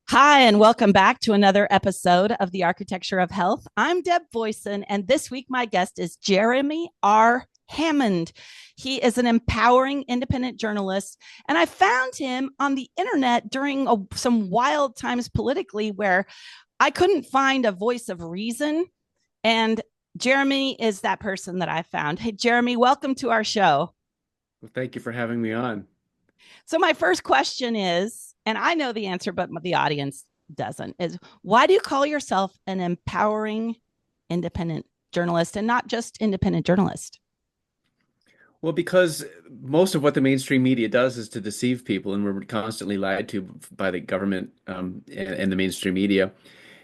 Hi, and welcome back to another episode of The Architecture of Health. I'm Deb Voisin, and this week my guest is Jeremy R. Hammond. He is an empowering independent journalist, and I found him on the internet during some wild times politically where I couldn't find a voice of reason. And Jeremy is that person that I found. Hey, Jeremy, welcome to our show. Well, thank you for having me on. So, my first question is, and I know the answer, but the audience doesn't, is why do you call yourself an empowering independent journalist and not just independent journalist? Well, because most of what the mainstream media does is to deceive people, and we're constantly lied to by the government and the mainstream media.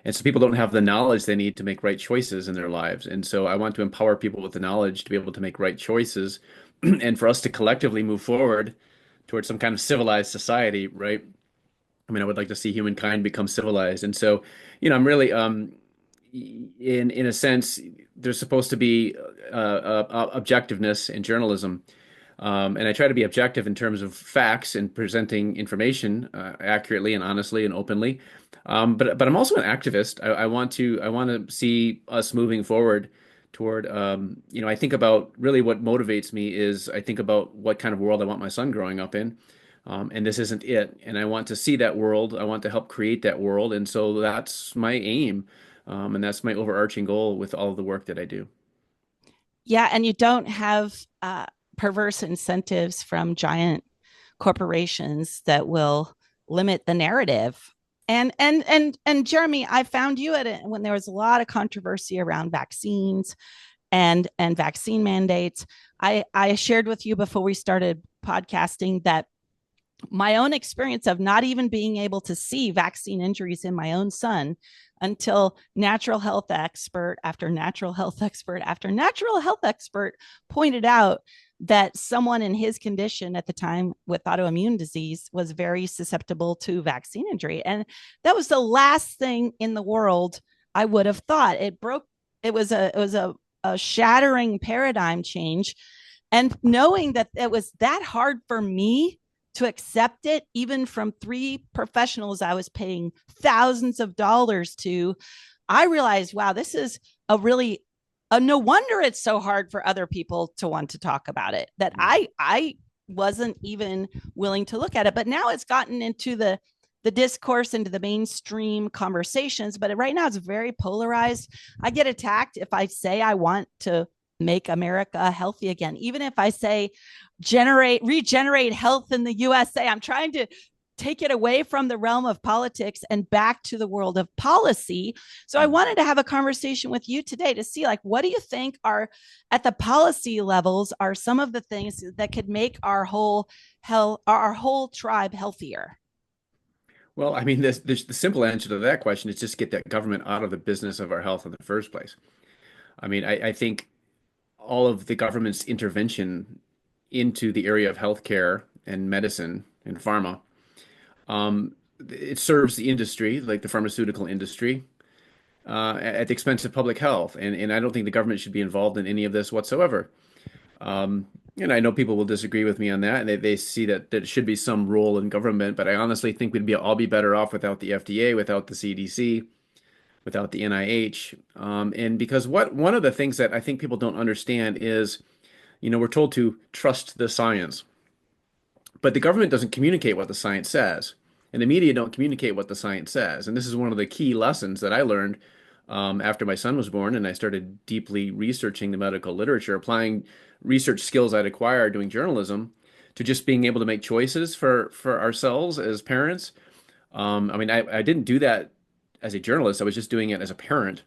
And so people don't have the knowledge they need to make right choices in their lives. And so I want to empower people with the knowledge to be able to make right choices and for us to collectively move forward towards some kind of civilized society, right? I mean, I would like to see humankind become civilized. And so, I'm really in a sense, there's supposed to be objectiveness in journalism, and I try to be objective in terms of facts and presenting information accurately and honestly and openly. But I'm also an activist. I want to see us moving forward toward I think about really what motivates me is I think about what kind of world I want my son growing up in. And this isn't it. And I want to see that world. I want to help create that world. And so that's my aim. And that's my overarching goal with all of the work that I do. Yeah, and you don't have perverse incentives from giant corporations that will limit the narrative. And Jeremy, I found you at it when there was a lot of controversy around vaccines and vaccine mandates. I shared with you before we started podcasting that my own experience of not even being able to see vaccine injuries in my own son until natural health expert after natural health expert after natural health expert pointed out that someone in his condition at the time with autoimmune disease was very susceptible to vaccine injury. And that was the last thing in the world I would have thought. It was a shattering paradigm change. And knowing that it was that hard for me to accept it, even from three professionals I was paying thousands of dollars to, I realized, wow, this is a really no wonder it's so hard for other people to want to talk about it. That I wasn't even willing to look at it, but now it's gotten into the discourse, into the mainstream conversations. But right now it's very polarized. I get attacked if I say I want to make America healthy again. Even if I say regenerate health in the USA, I'm trying to take it away from the realm of politics and back to the world of policy. So I wanted to have a conversation with you today to see, like, what do you think are at the policy levels are some of the things that could make our whole tribe healthier? Well, I mean, the simple answer to that question is just get that government out of the business of our health in the first place. I mean, I think all of the government's intervention into the area of healthcare and medicine and pharma, it serves the industry, like the pharmaceutical industry, at the expense of public health. And I don't think the government should be involved in any of this whatsoever. And I know people will disagree with me on that, and they see that there should be some role in government, but I honestly think we'd be all be better off without the FDA, without the CDC, without the NIH. And because one of the things that I think people don't understand is, we're told to trust the science, but the government doesn't communicate what the science says, and the media don't communicate what the science says. And this is one of the key lessons that I learned after my son was born, and I started deeply researching the medical literature, applying research skills I'd acquired doing journalism to just being able to make choices for ourselves as parents. I mean, I didn't do that as a journalist. I was just doing it as a parent.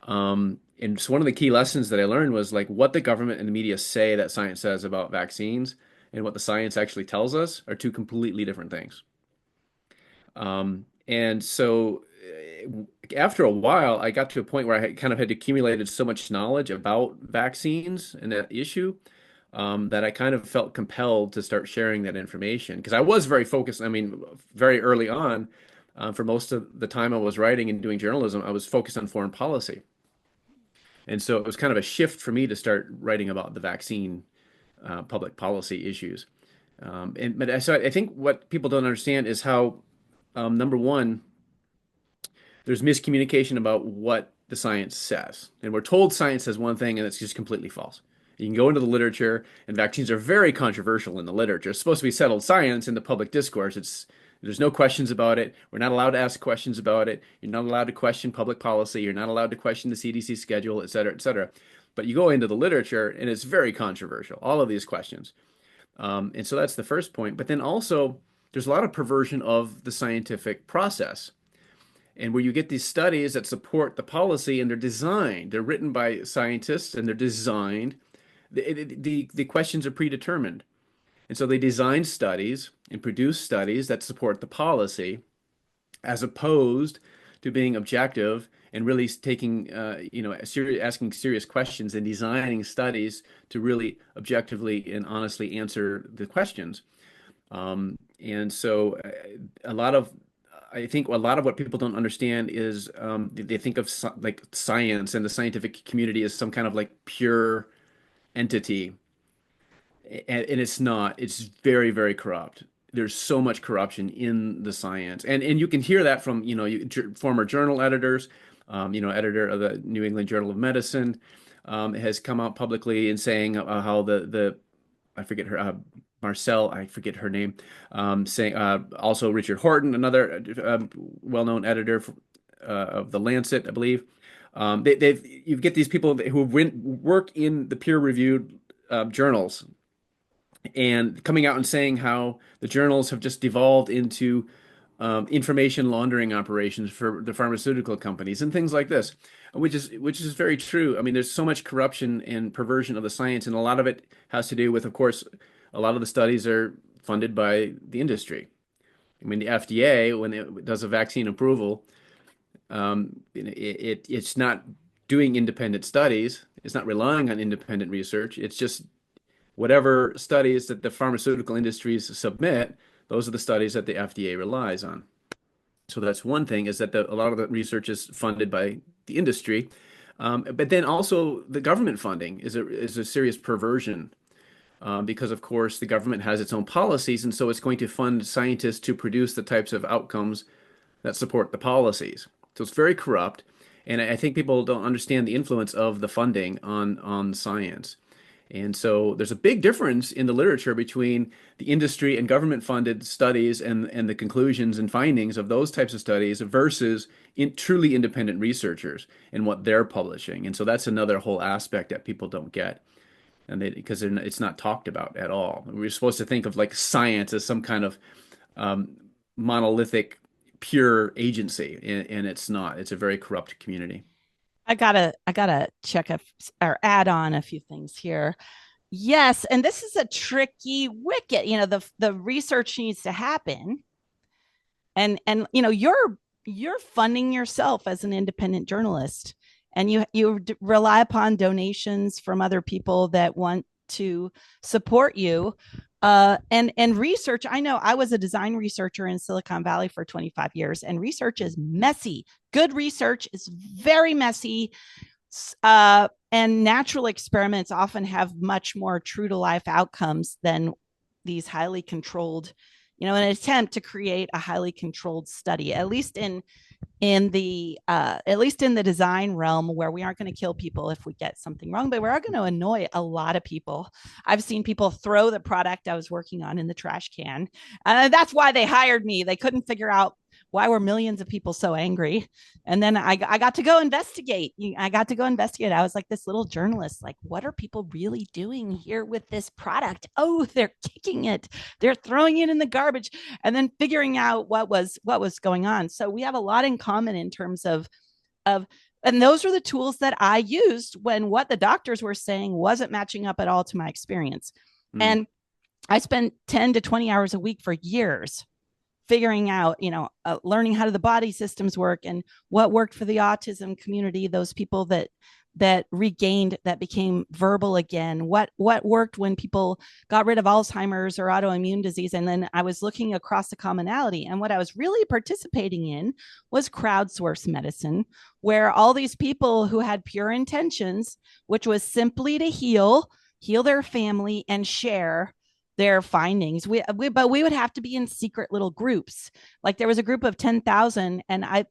And so one of the key lessons that I learned was like what the government and the media say that science says about vaccines and what the science actually tells us are two completely different things. And so after a while, I got to a point where I kind of had accumulated so much knowledge about vaccines and that issue that I kind of felt compelled to start sharing that information because I was very focused. I mean, very early on, for most of the time I was writing and doing journalism, I was focused on foreign policy. And so it was kind of a shift for me to start writing about the vaccine public policy issues. So I think what people don't understand is how, number one, there's miscommunication about what the science says. And we're told science says one thing and it's just completely false. You can go into the literature, and vaccines are very controversial in the literature. It's supposed to be settled science in the public discourse. There's no questions about it. We're not allowed to ask questions about it. You're not allowed to question public policy. You're not allowed to question the CDC schedule, et cetera, et cetera. But you go into the literature, and it's very controversial, all of these questions. And so that's the first point. But then also, there's a lot of perversion of the scientific process. And where you get these studies that support the policy and they're written by scientists and they're designed, the questions are predetermined. And so they design studies and produce studies that support the policy as opposed to being objective and really taking, asking serious questions and designing studies to really objectively and honestly answer the questions. And so I think a lot of what people don't understand is they think of like science and the scientific community as some kind of like pure entity, and it's not. It's very, very corrupt. There's so much corruption in the science, and you can hear that from former journal editors. Editor of the New England Journal of Medicine has come out publicly and saying how the I forget her Marcel, I forget her name, saying also Richard Horton, another well-known editor of the Lancet, I believe. You get these people who work in the peer-reviewed journals and coming out and saying how the journals have just devolved into information laundering operations for the pharmaceutical companies and things like this, which is very true. I mean, there's so much corruption and perversion of the science, and a lot of it has to do with, of course, a lot of the studies are funded by the industry. I mean, the FDA, when it does a vaccine approval, it's not doing independent studies. It's not relying on independent research. It's just whatever studies that the pharmaceutical industries submit, those are the studies that the FDA relies on. So that's one thing, is that a lot of the research is funded by the industry. But then also the government funding is a serious perversion, because of course the government has its own policies, and so it's going to fund scientists to produce the types of outcomes that support the policies. So it's very corrupt, and I think people don't understand the influence of the funding on science. And so there's a big difference in the literature between the industry and government funded studies and the conclusions and findings of those types of studies versus truly independent researchers and what they're publishing. And so that's another whole aspect that people don't get, and because it's not talked about at all. We're supposed to think of like science as some kind of monolithic, pure agency, and it's not. It's a very corrupt community. I gotta check or add on a few things here. Yes, and this is a tricky wicket. The research needs to happen, and you're funding yourself as an independent journalist, and you rely upon donations from other people that want to support you. And research, I know I was a design researcher in Silicon Valley for 25 years, and research is messy. Good research is very messy. And natural experiments often have much more true to life outcomes than these highly controlled, an attempt to create a highly controlled study, at least in the design realm, where we aren't going to kill people if we get something wrong, but we are going to annoy a lot of people. I've seen people throw the product I was working on in the trash can. That's why they hired me. They couldn't figure out why were millions of people so angry. And then I got to go investigate. I was like this little journalist, like, what are people really doing here with this product? Oh, they're kicking it. They're throwing it in the garbage, and then figuring out what was going on. So we have a lot in common in terms of, and those are the tools that I used when what the doctors were saying wasn't matching up at all to my experience. And I spent 10 to 20 hours a week for years figuring out, learning how the body systems work and what worked for the autism community, those people that regained, that became verbal again, what worked when people got rid of Alzheimer's or autoimmune disease. And then I was looking across the commonality, and what I was really participating in was crowdsourced medicine, where all these people who had pure intentions, which was simply to heal their family and share, their findings. But we would have to be in secret little groups. Like there was a group of 10,000, and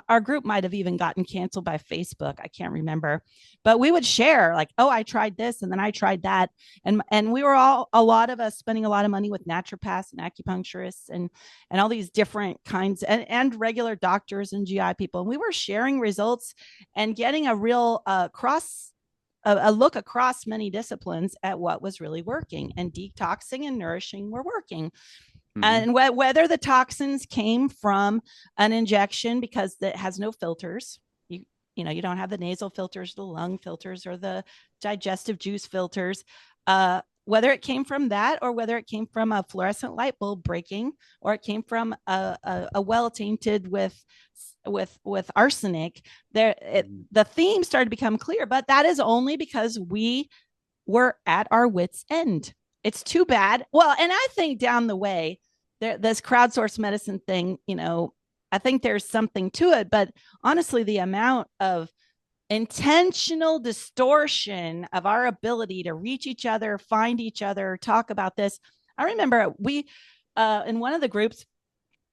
our group might have even gotten canceled by Facebook. I can't remember, but we would share like, oh, I tried this, and then I tried that, and we were all, a lot of us, spending a lot of money with naturopaths and acupuncturists and all these different kinds, and regular doctors and GI people, and we were sharing results and getting a real cross a look across many disciplines at what was really working, and detoxing and nourishing were working. Hmm. And whether the toxins came from an injection because it has no filters, you don't have the nasal filters, the lung filters, or the digestive juice filters, whether it came from that, or whether it came from a fluorescent light bulb breaking, or it came from a well tainted with arsenic, the theme started to become clear. But that is only because we were at our wits' end. It's too bad. Well, and I think down the way, this crowdsourced medicine thing, I think there's something to it. But honestly, the amount of intentional distortion of our ability to reach each other, find each other, talk about this. I remember in one of the groups,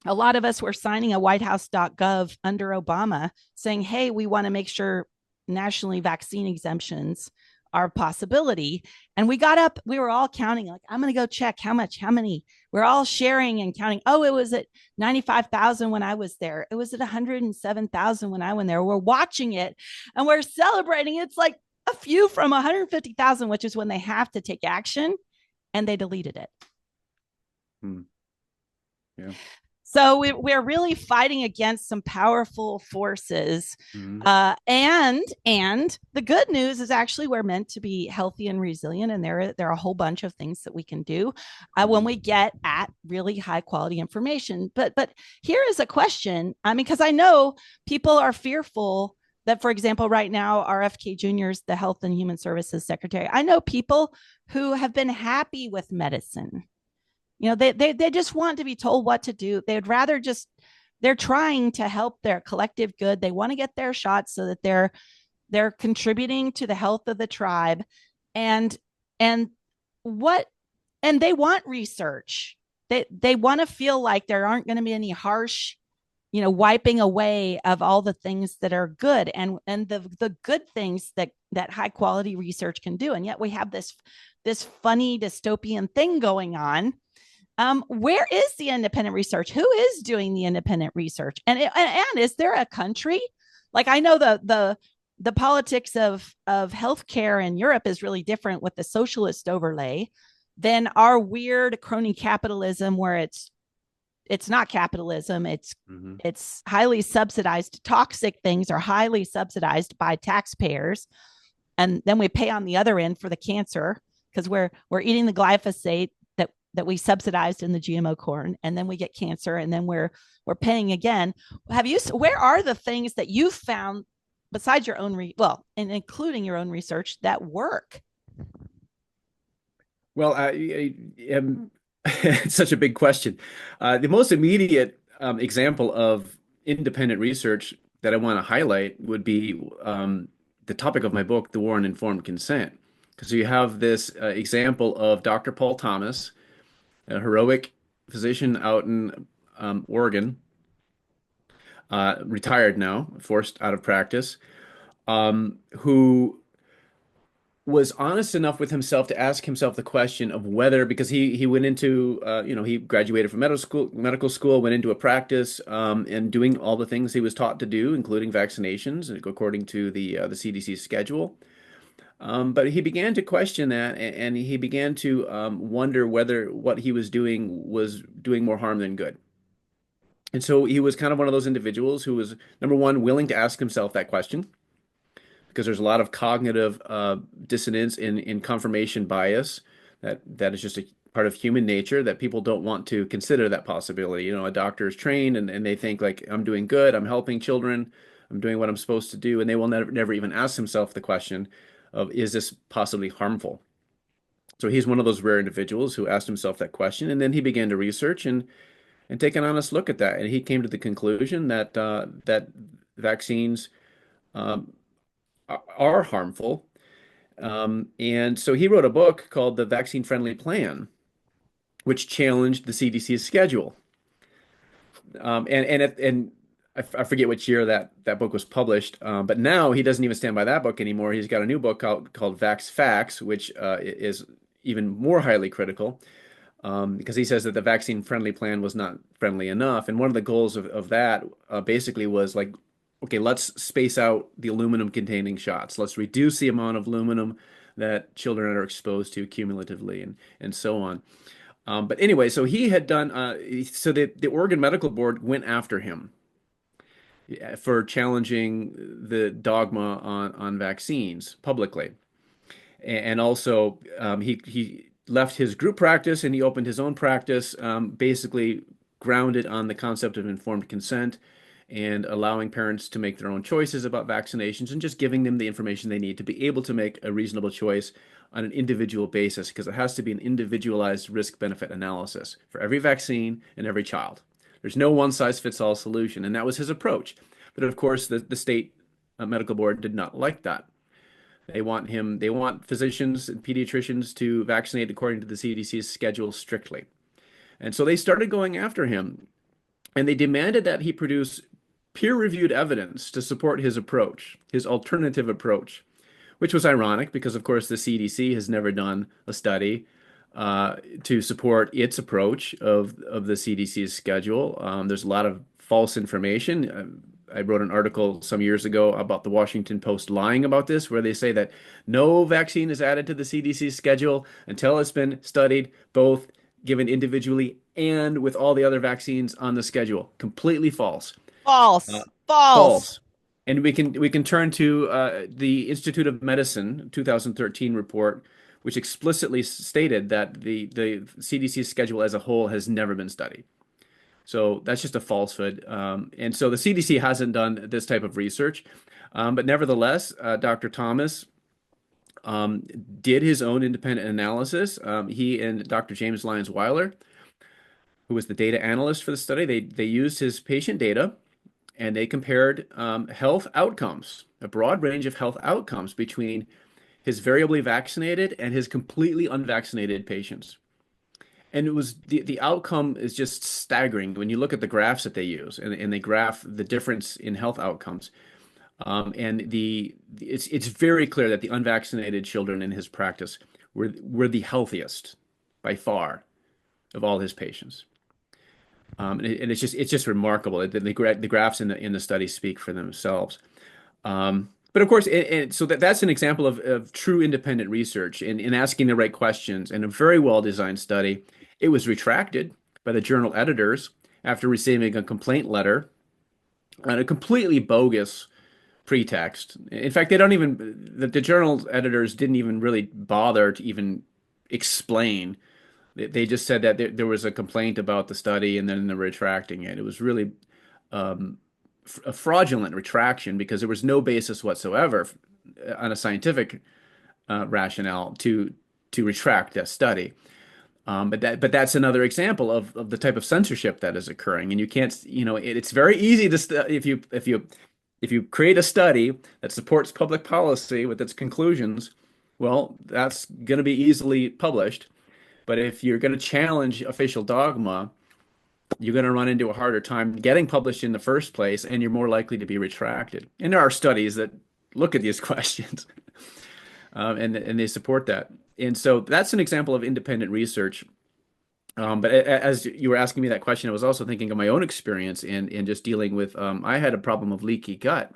a lot of us were signing a whitehouse.gov under Obama saying, hey, we want to make sure nationally vaccine exemptions are a possibility. And we got up, we were all counting, like, I'm going to go check how many. We're all sharing and counting. Oh, it was at 95,000 when I was there. It was at 107,000 when I went there. We're watching it and we're celebrating. It's like a few from 150,000, which is when they have to take action, and they deleted it. Hmm. Yeah. So we're really fighting against some powerful forces. Hmm. And the good news is actually we're meant to be healthy and resilient, and there are a whole bunch of things that we can do when we get at really high quality information. But here is a question. I mean, because I know people are fearful that, for example, right now, RFK Jr. is the Health and Human Services Secretary. I know people who have been happy with medicine. They just want to be told what to do. They'd rather just, they're trying to help their collective good. They want to get their shots so that they're contributing to the health of the tribe. And and what and they want research. They want to feel like there aren't going to be any harsh, wiping away of all the things that are good, and the good things that high quality research can do. And yet we have this funny dystopian thing going on. Where is the independent research? Who is doing the independent research? And is there a country? Like, I know the politics of healthcare in Europe is really different with the socialist overlay than our weird crony capitalism, where it's not capitalism. Hmm. It's highly subsidized. Toxic things are highly subsidized by taxpayers, and then we pay on the other end for the cancer because we're eating the glyphosate that we subsidized in the GMO corn, and then we get cancer, and then we're paying again. Where are the things that you found besides your own and including your own research, that work? Well, it's such a big question. The most immediate example of independent research that I want to highlight would be the topic of my book, The War on Informed Consent. Because you have this example of Dr. Paul Thomas, a heroic physician out in Oregon, retired now, forced out of practice, who was honest enough with himself to ask himself the question of whether, because he went into, he graduated from medical school, went into a practice, and doing all the things he was taught to do, including vaccinations, according to the CDC schedule. But he began to question that, and he began to wonder whether what he was doing more harm than good. And so he was kind of one of those individuals who was, number one, willing to ask himself that question, because there's a lot of cognitive dissonance in confirmation bias that is just a part of human nature, that people don't want to consider that possibility. A doctor is trained and they think like, I'm doing good, I'm helping children, I'm doing what I'm supposed to do, and they will never even ask themselves the question of, is this possibly harmful? So he's one of those rare individuals who asked himself that question, and then he began to research and take an honest look at that, and he came to the conclusion that vaccines um, are harmful. And so he wrote a book called The Vaccine Friendly Plan. which challenged the CDC's schedule. And I forget which year that book was published, but now he doesn't even stand by that book anymore. He's got a new book called Vax Facts, which is even more highly critical, because he says that the vaccine-friendly plan was not friendly enough. And one of the goals of that basically was like, okay, let's space out the aluminum-containing shots. Let's reduce the amount of aluminum that children are exposed to cumulatively, and so on. But anyway, so he had done, so the Oregon Medical Board went after him for challenging the dogma on vaccines publicly. And also, he left his group practice and he opened his own practice, basically grounded on the concept of informed consent and allowing parents to make their own choices about vaccinations and just giving them the information they need to be able to make a reasonable choice on an individual basis, because it has to be an individualized risk-benefit analysis for every vaccine and every child. There's no one-size-fits-all solution, and that was his approach. But of course, the state medical board did not like that. They want physicians and pediatricians to vaccinate according to the CDC's schedule strictly. And so they started going after him, and they demanded that he produce peer-reviewed evidence to support his approach, his alternative approach, which was ironic because, of course, the CDC has never done a study to support its approach of the CDC's schedule. There's a lot of false information. I wrote an article some years ago about the Washington Post lying about this, where they say that no vaccine is added to the CDC's schedule until it's been studied, both given individually and with all the other vaccines on the schedule. Completely false. False. False. False. And we can turn to the Institute of Medicine 2013 report, which explicitly stated that the CDC schedule as a whole has never been studied. So that's just a falsehood. And so the CDC hasn't done this type of research. But nevertheless, Dr. Thomas did his own independent analysis. He and Dr. James Lyons Weiler, who was the data analyst for the study, they used his patient data and they compared health outcomes, a broad range of health outcomes between his variably vaccinated and his completely unvaccinated patients. And it was the outcome is just staggering when you look at the graphs that they use, and they graph the difference in health outcomes. It's very clear that the unvaccinated children in his practice were the healthiest by far of all his patients. And it's just remarkable. The graphs in the study speak for themselves. But of course, so that's an example of true independent research in asking the right questions, and a very well designed study. It was retracted by the journal editors after receiving a complaint letter on a completely bogus pretext. In fact, the journal editors didn't even really bother to even explain. They just said that there was a complaint about the study and then they're retracting it. It was really a fraudulent retraction because there was no basis whatsoever on a scientific rationale to retract that study. But that's another example of the type of censorship that is occurring. And you can't, it's very easy to if you create a study that supports public policy with its conclusions, well, that's going to be easily published. But if you're going to challenge official dogma, you're going to run into a harder time getting published in the first place, and you're more likely to be retracted. And there are studies that look at these questions, and they support that. And so that's an example of independent research. But as you were asking me that question, I was also thinking of my own experience in just dealing with, I had a problem of leaky gut.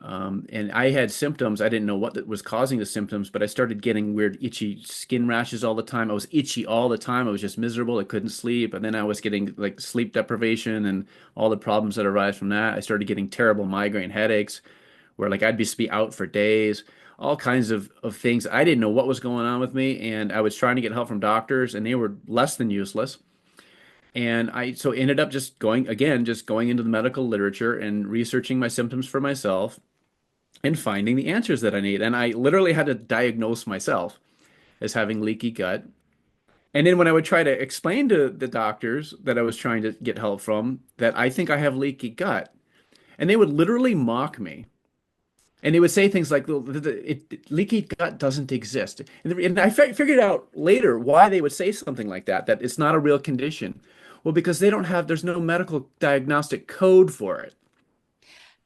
And I had symptoms. I didn't know what was causing the symptoms, but I started getting weird itchy skin rashes all the time. I was itchy all the time. I was just miserable. I couldn't sleep. And then I was getting like sleep deprivation and all the problems that arise from that. I started getting terrible migraine headaches where like I'd be out for days, all kinds of things. I didn't know what was going on with me. And I was trying to get help from doctors and they were less than useless. And I so ended up just going into the medical literature and researching my symptoms for myself and finding the answers that I need. And I literally had to diagnose myself as having leaky gut. And then when I would try to explain to the doctors that I was trying to get help from that I think I have leaky gut, and they would literally mock me And it would say things like leaky gut doesn't exist. And I figured out later why they would say something like that, that it's not a real condition. Well, because there's no medical diagnostic code for it.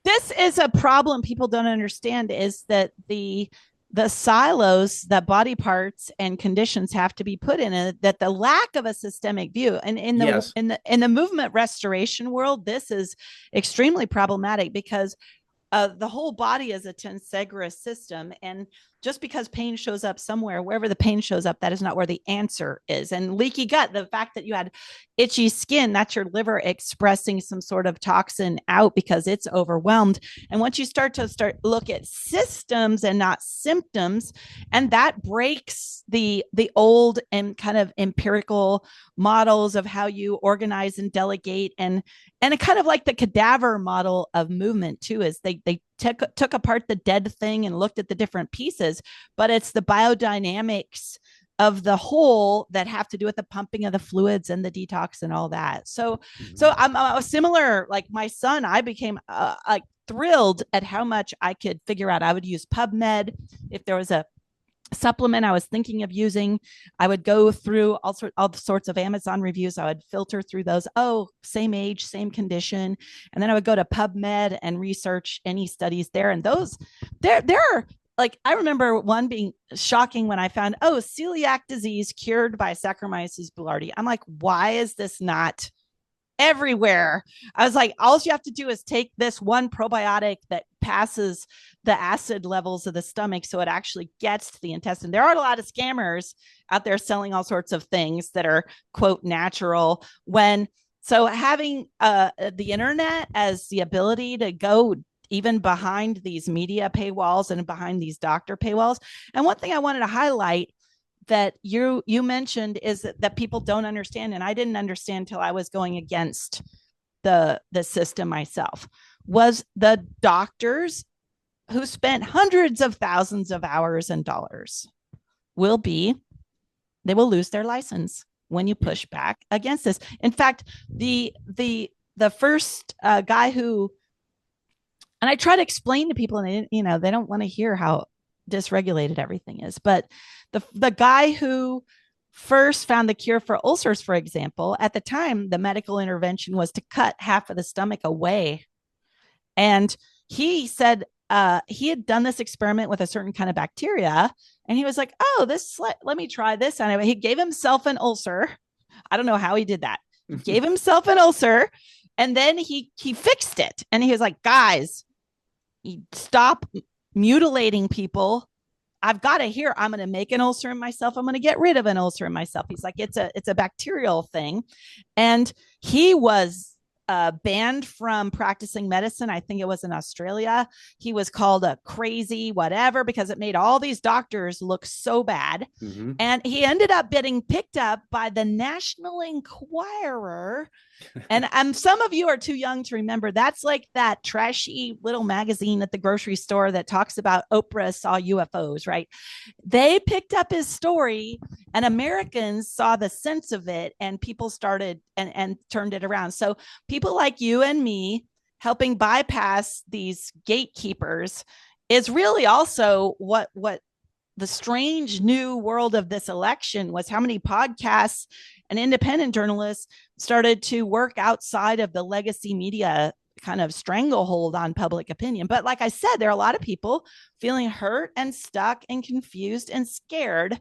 This is a problem people don't understand, is that the silos that body parts and conditions have to be put in it, that the lack of a systemic view, and Yes. in the movement restoration world, this is extremely problematic because the whole body is a tensegrous system. And just because pain shows up somewhere, wherever the pain shows up, that is not where the answer is. And leaky gut, the fact that you had itchy skin, that's your liver expressing some sort of toxin out because it's overwhelmed. And once you start look at systems and not symptoms, and that breaks the old and kind of empirical models of how you organize and delegate, and it kind of like the cadaver model of movement too, is they took apart the dead thing and looked at the different pieces, but it's the biodynamics of the whole that have to do with the pumping of the fluids and the detox and all that. So I'm similar, like my son, I became like thrilled at how much I could figure out. I would use PubMed. If there was a supplement I was thinking of using, I would go through all sorts of Amazon reviews. I would filter through those. Oh, same age, same condition. And then I would go to PubMed and research any studies there. And those, there are, like, I remember one being shocking when I found, oh, celiac disease cured by Saccharomyces boulardii. I'm like, why is this not everywhere? I was like, all you have to do is take this one probiotic that passes the acid levels of the stomach so it actually gets to the intestine. There are a lot of scammers out there selling all sorts of things that are, quote, natural. So having the internet as the ability to go even behind these media paywalls and behind these doctor paywalls. And one thing I wanted to highlight that you mentioned is that people don't understand, and I didn't understand until I was going against the system myself, was the doctors who spent hundreds of thousands of hours and dollars they will lose their license when you push back against this. In fact, the first guy who, and I try to explain to people, and they don't want to hear how dysregulated everything is, but the guy who first found the cure for ulcers, for example, at the time, the medical intervention was to cut half of the stomach away. And he said he had done this experiment with a certain kind of bacteria. And he was like, oh, let me try this. And he gave himself an ulcer. I don't know how he did that. He gave himself an ulcer. And then he fixed it. And he was like, guys, stop mutilating people. I've got it here. I'm going to make an ulcer in myself. I'm going to get rid of an ulcer in myself. He's like, it's a bacterial thing. And he was banned from practicing medicine. I think it was in Australia. He was called a crazy whatever because it made all these doctors look so bad. Mm-hmm. And he ended up getting picked up by the National Enquirer. And some of you are too young to remember. That's like that trashy little magazine at the grocery store that talks about Oprah saw UFOs, right? They picked up his story, and Americans saw the sense of it, and people started and turned it around. So people like you and me helping bypass these gatekeepers is really also what the strange new world of this election was. How many podcasts and independent journalists started to work outside of the legacy media kind of stranglehold on public opinion. But like I said, there are a lot of people feeling hurt and stuck and confused and scared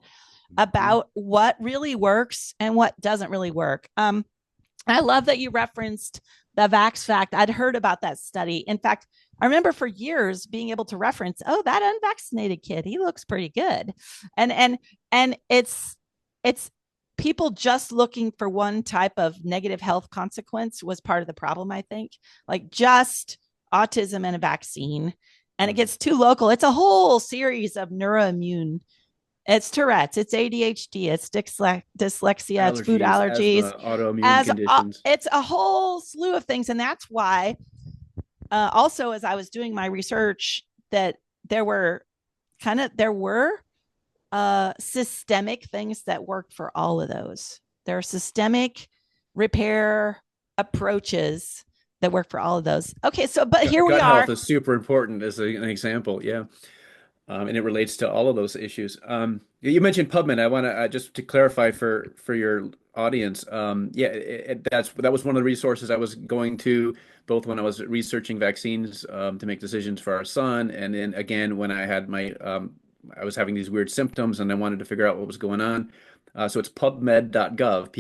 about what really works and what doesn't really work. I love that you referenced the Vax Fact. I'd heard about that study. In fact, I remember for years being able to reference, oh, that unvaccinated kid, he looks pretty good. And it's people just looking for one type of negative health consequence was part of the problem, I think. Like just autism and a vaccine. And it gets too local. It's a whole series of neuroimmune. It's Tourette's, it's ADHD, it's dyslexia, allergies, it's food allergies, asthma, autoimmune conditions. It's a whole slew of things. And that's why also, as I was doing my research, that there were systemic things that worked for all of those. There are systemic repair approaches that work for all of those. Okay, so but here we Gut health are. is super important as an example. Yeah. And it relates to all of those issues. You mentioned PubMed. I want to just to clarify for your audience. Yeah, that was one of the resources I was going to both when I was researching vaccines to make decisions for our son, and then again when I had my I was having these weird symptoms and I wanted to figure out what was going on. So it's pubmed.gov,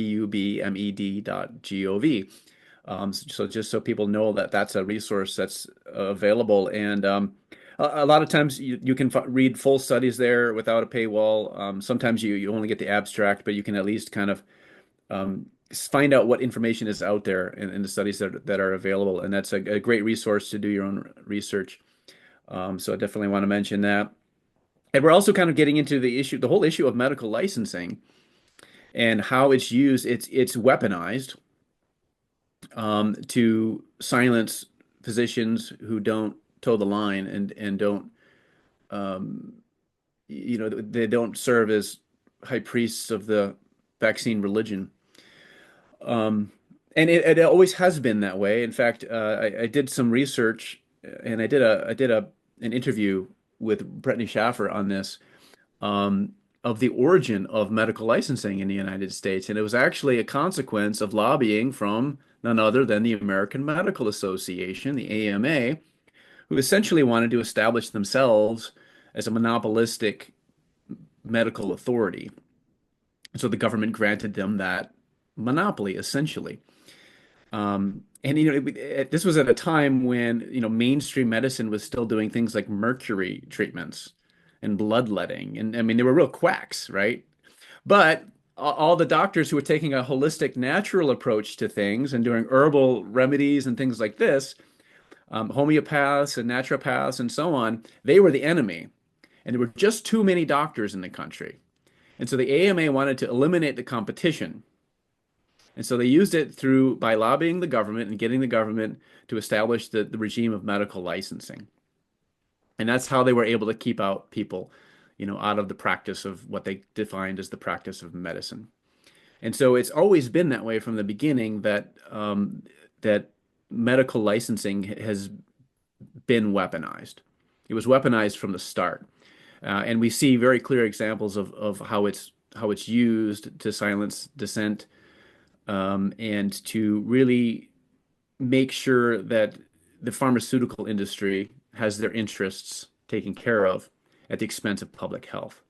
pubmed.gov. So just so people know that that's a resource that's available, and a lot of times you can read full studies there without a paywall. Sometimes you only get the abstract, but you can at least kind of find out what information is out there in the studies that are available, and that's a great resource to do your own research. So I definitely want to mention that. And we're also kind of getting into the whole issue of medical licensing and how it's used. It's weaponized to silence physicians who don't toe the line and don't um, they don't serve as high priests of the vaccine religion. Um, and it always has been that way. In fact, I did some research and I did an interview with Brittany Schaffer on this of the origin of medical licensing in the United States, and it was actually a consequence of lobbying from none other than the American Medical Association, the AMA, who essentially wanted to establish themselves as a monopolistic medical authority. So the government granted them that monopoly, essentially. And this was at a time when mainstream medicine was still doing things like mercury treatments and bloodletting, and I mean they were real quacks, right? But all the doctors who were taking a holistic, natural approach to things and doing herbal remedies and things like this, homeopaths and naturopaths and so on, they were the enemy. And there were just too many doctors in the country. And so the AMA wanted to eliminate the competition. And so they used it by lobbying the government and getting the government to establish the regime of medical licensing. And that's how they were able to keep out people, out of the practice of what they defined as the practice of medicine. And so it's always been that way from the beginning that medical licensing has been weaponized. It was weaponized from the start. And we see very clear examples of how it's used to silence dissent and to really make sure that the pharmaceutical industry has their interests taken care of at the expense of public health.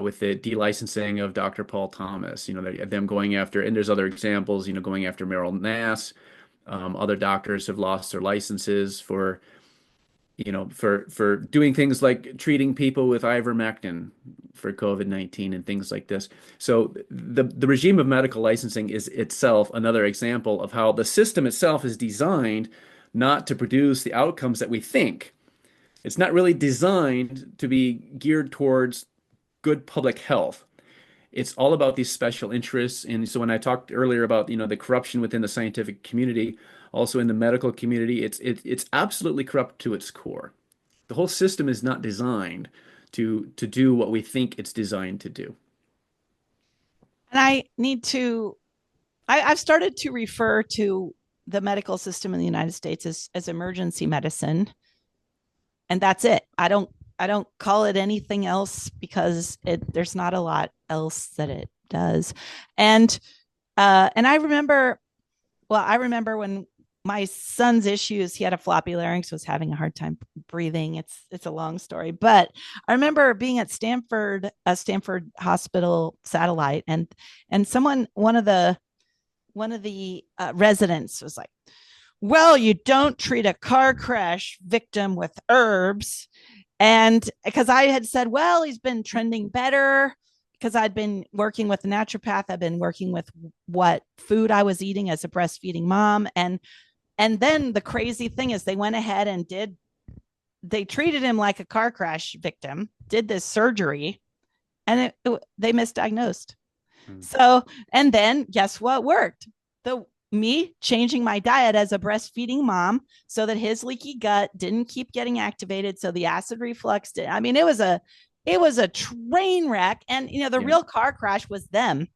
With the delicensing of Dr. Paul Thomas, them going after, and there's other examples, going after Merrill Nass. Other doctors have lost their licenses for doing things like treating people with ivermectin for COVID-19 and things like this. So the regime of medical licensing is itself another example of how the system itself is designed not to produce the outcomes that we think. It's not really designed to be geared towards good public health. It's all about these special interests. And so when I talked earlier about, the corruption within the scientific community, also in the medical community, it's absolutely corrupt to its core. The whole system is not designed to do what we think it's designed to do. And I've started to refer to the medical system in the United States as emergency medicine. And that's it. I don't call it anything else because there's not a lot else that it does. And I remember when my son's issues, he had a floppy larynx, was having a hard time breathing. It's a long story, but I remember being at Stanford Hospital Satellite, and one of the residents was like, well, you don't treat a car crash victim with herbs. And because I had said, well, he's been trending better because I'd been working with a naturopath. I've been working with what food I was eating as a breastfeeding mom. And then the crazy thing is they went ahead and they treated him like a car crash victim, did this surgery, and they misdiagnosed. So, and then guess what worked? Me changing my diet as a breastfeeding mom so that his leaky gut didn't keep getting activated. So the acid reflux did. I mean, it It was a train wreck. And, the Yeah. real car crash was them.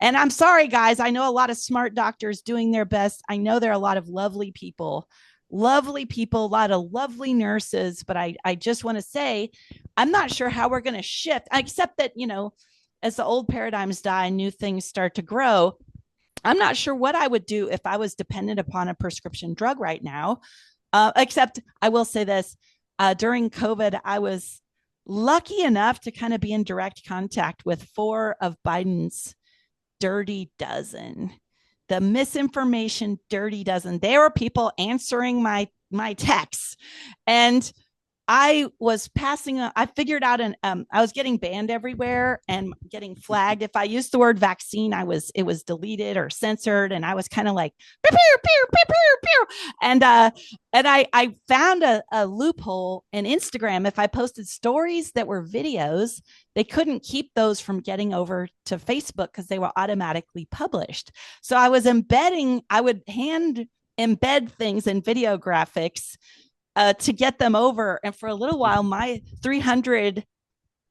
And I'm sorry, guys. I know a lot of smart doctors doing their best. I know there are a lot of lovely people, a lot of lovely nurses. But I just want to say, I'm not sure how we're going to shift, except that, as the old paradigms die, new things start to grow. I'm not sure what I would do if I was dependent upon a prescription drug right now. Except I will say this, during COVID, I was lucky enough to kind of be in direct contact with 4 of Biden's dirty dozen, the misinformation dirty dozen. There were people answering my texts, and I was I figured out I was getting banned everywhere and getting flagged. If I used the word vaccine, it was deleted or censored. And I was kind of like, pew, pew, pew, pew, pew, pew. And I found a loophole in Instagram. If I posted stories that were videos, they couldn't keep those from getting over to Facebook because they were automatically published. So I would hand embed things in video graphics to get them over. And for a little while, my 300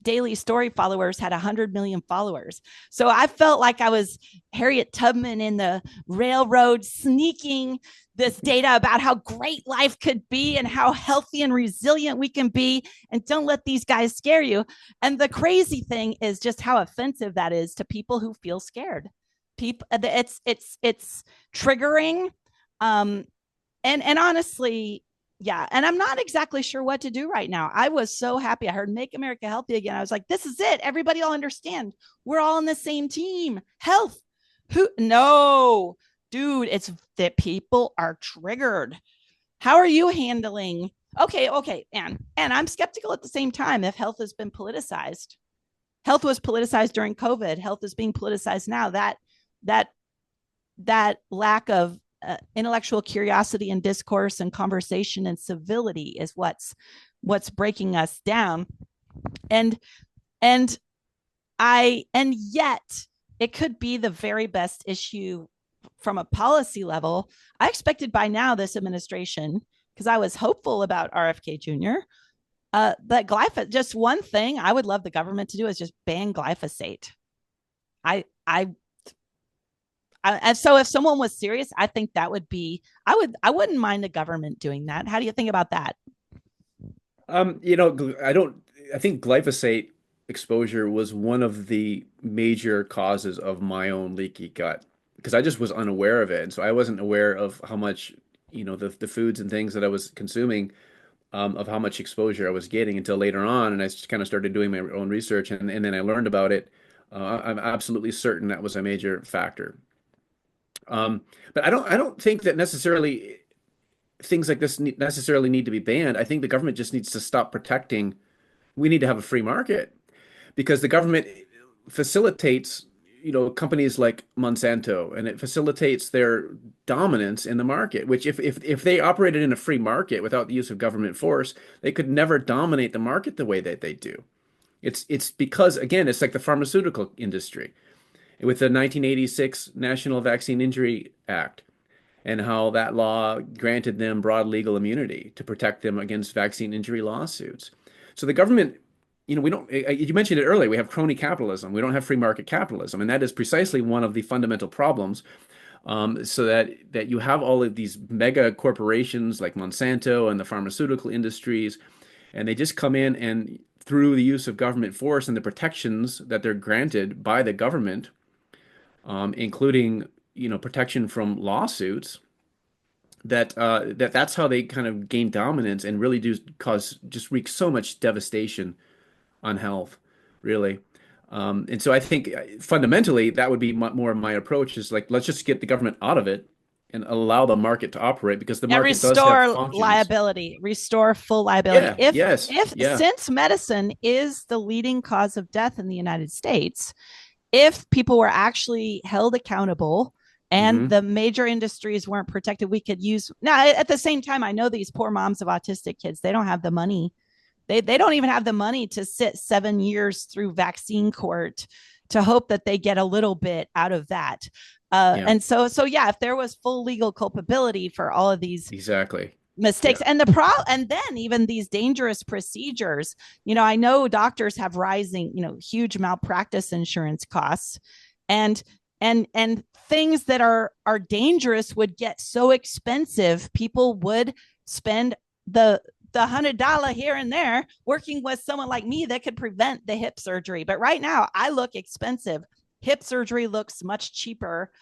daily story followers had 100 million followers. So I felt like I was Harriet Tubman in the railroad, sneaking this data about how great life could be and how healthy and resilient we can be. And don't let these guys scare you. And the crazy thing is just how offensive that is to people who feel scared. It's triggering. And honestly, yeah. And I'm not exactly sure what to do right now. I was so happy. I heard Make America Healthy Again. I was like, this is it. Everybody will understand. We're all on the same team. Health. No, dude, it's that people are triggered. How are you handling? Okay. And I'm skeptical at the same time if health has been politicized. Health was politicized during COVID. Health is being politicized now. That lack of intellectual curiosity and discourse and conversation and civility is what's breaking us down. And yet it could be the very best issue from a policy level. I expected by now this administration, because I was hopeful about RFK Jr., that glyphosate, just one thing I would love the government to do is just ban glyphosate. And so if someone was serious, I think that would be, I wouldn't mind the government doing that. How do you think about that? I think glyphosate exposure was one of the major causes of my own leaky gut because I just was unaware of it. And so I wasn't aware of how much, the foods and things that I was consuming, of how much exposure I was getting until later on. And I just kind of started doing my own research and then I learned about it. I'm absolutely certain that was a major factor. But I don't think that necessarily things like this necessarily need to be banned. I think the government just needs to stop protecting. We need to have a free market because the government facilitates, companies like Monsanto, and it facilitates their dominance in the market, which if they operated in a free market without the use of government force, they could never dominate the market the way that they do. It's because, again, it's like the pharmaceutical industry with the 1986 National Vaccine Injury Act and how that law granted them broad legal immunity to protect them against vaccine injury lawsuits. So the government, we don't, you mentioned it earlier, we have crony capitalism. We don't have free market capitalism. And that is precisely one of the fundamental problems. So that you have all of these mega corporations like Monsanto and the pharmaceutical industries, and they just come in and through the use of government force and the protections that they're granted by the government, including protection from lawsuits, that's how they kind of gain dominance and really do just wreak so much devastation on health, really. And so I think fundamentally that would be more of my approach is like let's just get the government out of it and allow the market to operate because the Yeah, market does have restore functions. liability, restore full liability. Yeah, yes, If yeah. since medicine is the leading cause of death in the United States, if people were actually held accountable and Hmm. the major industries weren't protected, we could use now. At the same time, I know these poor moms of autistic kids, they don't have the money. They don't even have the money to sit 7 years through vaccine court to hope that they get a little bit out of that. Yeah, And so yeah, if there was full legal culpability for all of these exactly. mistakes. Yeah. And and then even these dangerous procedures, I know doctors have rising, huge malpractice insurance costs, and and things that are dangerous would get so expensive, people would spend the $100 here and there working with someone like me that could prevent the hip surgery. But right now I look expensive. Hip surgery looks much cheaper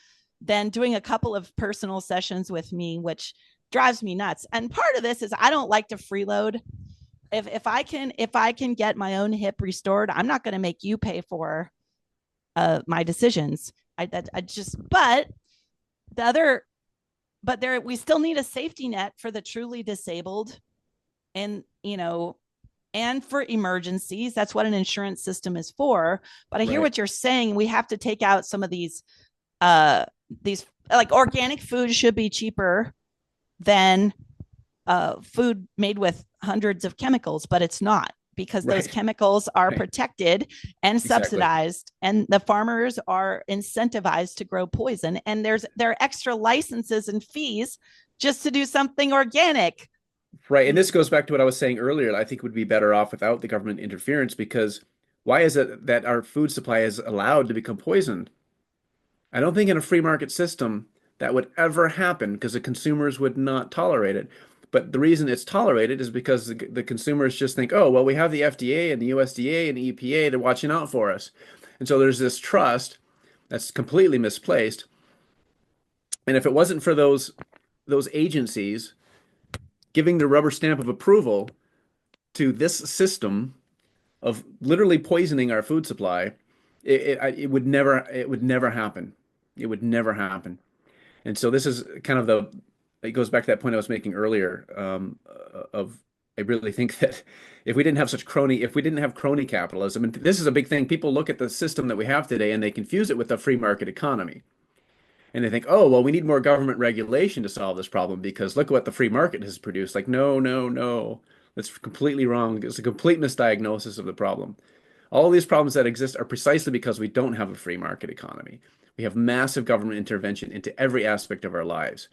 than doing a couple of personal sessions with me, which drives me nuts. And part of this is I don't like to freeload. If I can get my own hip restored, I'm not going to make you pay for my decisions. I just the other but there we still need a safety net for the truly disabled, and and for emergencies. That's what an insurance system is for. But I hear Right. what you're saying. We have to take out some of uh these, like, organic food should be cheaper than food made with hundreds of chemicals, but it's not, because those Right. chemicals are Right. protected and Exactly. subsidized, and the farmers are incentivized to grow poison, and there are extra licenses and fees just to do something organic. Right. And this goes back to what I was saying earlier. I think would be better off without the government interference because why is it that our food supply is allowed to become poisoned? I don't think in a free market system that would ever happen because the consumers would not tolerate it. But the reason it's tolerated is because the consumers just think, oh, well, we have the FDA and the USDA and the EPA, they're watching out for us. And so there's this trust that's completely misplaced. And if it wasn't for those agencies giving the rubber stamp of approval to this system of literally poisoning our food supply, it would never happen. It would never happen. And so this is kind of it goes back to that point I was making earlier, of I really think that if we didn't have crony capitalism, and this is a big thing, people look at the system that we have today and they confuse it with the free market economy. And they think, oh, well, we need more government regulation to solve this problem because look what the free market has produced. Like, no, no, no. That's completely wrong. It's a complete misdiagnosis of the problem. All of these problems that exist are precisely because we don't have a free market economy. We have massive government intervention into every aspect of our lives.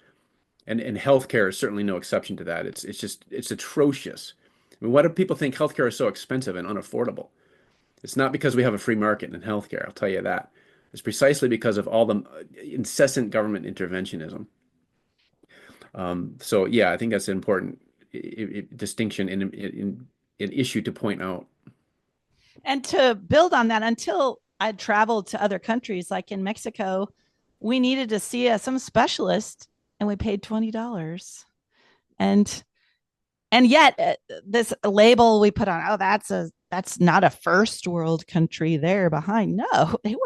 And healthcare is certainly no exception to that. It's atrocious. I mean, why do people think healthcare is so expensive and unaffordable? It's not because we have a free market in healthcare, I'll tell you that. It's precisely because of all the incessant government interventionism. So yeah, I think that's an important distinction in issue to point out. And to build on that, until I traveled to other countries, like in Mexico, we needed to see some specialist, and we paid $20. And yet this label we put on, oh, that's not a first world country there behind. No, it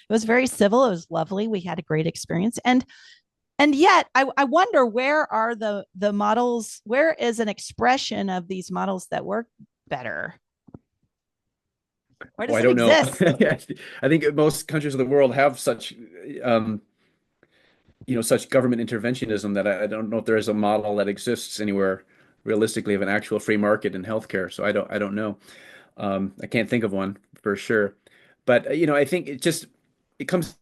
was very civil. It was lovely. We had a great experience. And yet I wonder, where are the models? Where is an expression of these models that work better? Where Oh, does I it don't know. exist? I think most countries of the world have um, such government interventionism that I don't know if there is a model that exists anywhere realistically of an actual free market in healthcare. So I don't know. I can't think of one for sure. But I think it comes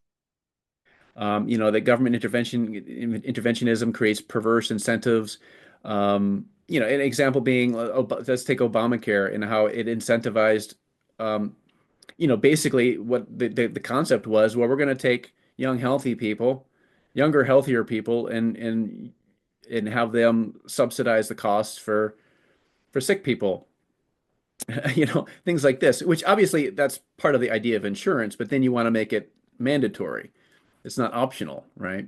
that government interventionism creates perverse incentives. An example being, let's take Obamacare and how it incentivized, um, basically what the concept was, well, we're going to take younger, healthier people, and have them subsidize the costs for sick people, things like this, which obviously that's part of the idea of insurance, but then you want to make it mandatory. It's not optional, right?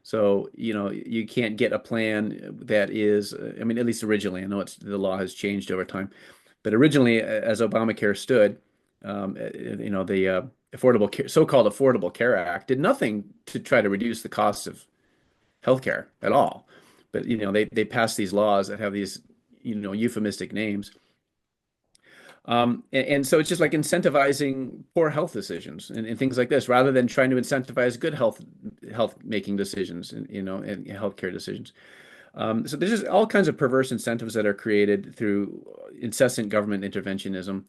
So, you can't get a plan that is, I mean, at least originally, I know the law has changed over time, but originally, as Obamacare stood, the so-called Affordable Care Act did nothing to try to reduce the costs of healthcare at all. But, they passed these laws that have these, euphemistic names. And so it's just like incentivizing poor health decisions and things like this, rather than trying to incentivize good health making decisions, and healthcare decisions. So there's just all kinds of perverse incentives that are created through incessant government interventionism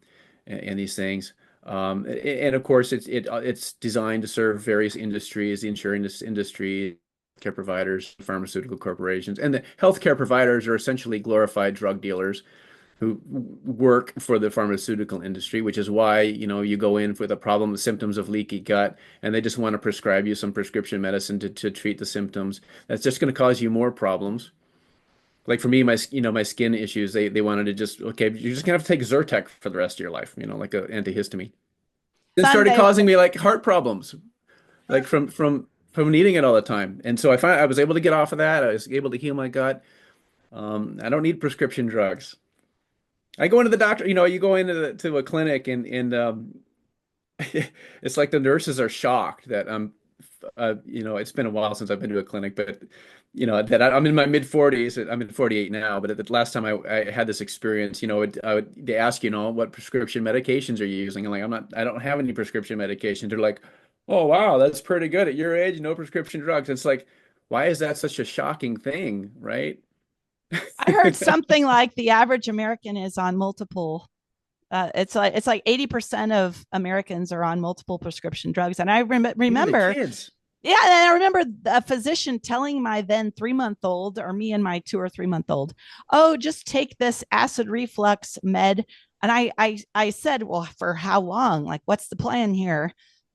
and these things. And of course, it's designed to serve various industries, the insurance industry, care providers, pharmaceutical corporations, and the healthcare providers are essentially glorified drug dealers who work for the pharmaceutical industry, which is why, you go in with a problem, the symptoms of leaky gut, and they just want to prescribe you some prescription medicine to treat the symptoms. That's just going to cause you more problems. Like for me, my skin issues, they wanted to just, okay, you're just gonna have to take Zyrtec for the rest of your life, like a antihistamine. Then started Sunday. causing me like heart problems, like from eating it all the time. And so I was able to get off of that. I was able to heal my gut. I don't need prescription drugs. I go into the doctor, you go into to a clinic and it's like the nurses are shocked that it's been a while since I've been to a clinic, but that I'm in my mid 40s. I'm in 48 now, but at the last time I had this experience, they ask, what prescription medications are you using? And like, I don't have any prescription medications. They're like, oh, wow, that's pretty good at your age, no prescription drugs. It's like, why is that such a shocking thing, right? I heard something like the average American is on multiple. It's like 80% of Americans are on multiple prescription drugs, and I Even the remember, kids. yeah, and I remember a physician telling my then 3-month old, or me and my 2 or 3 month old, oh, just take this acid reflux med. And I said, well, for how long? Like, what's the plan here?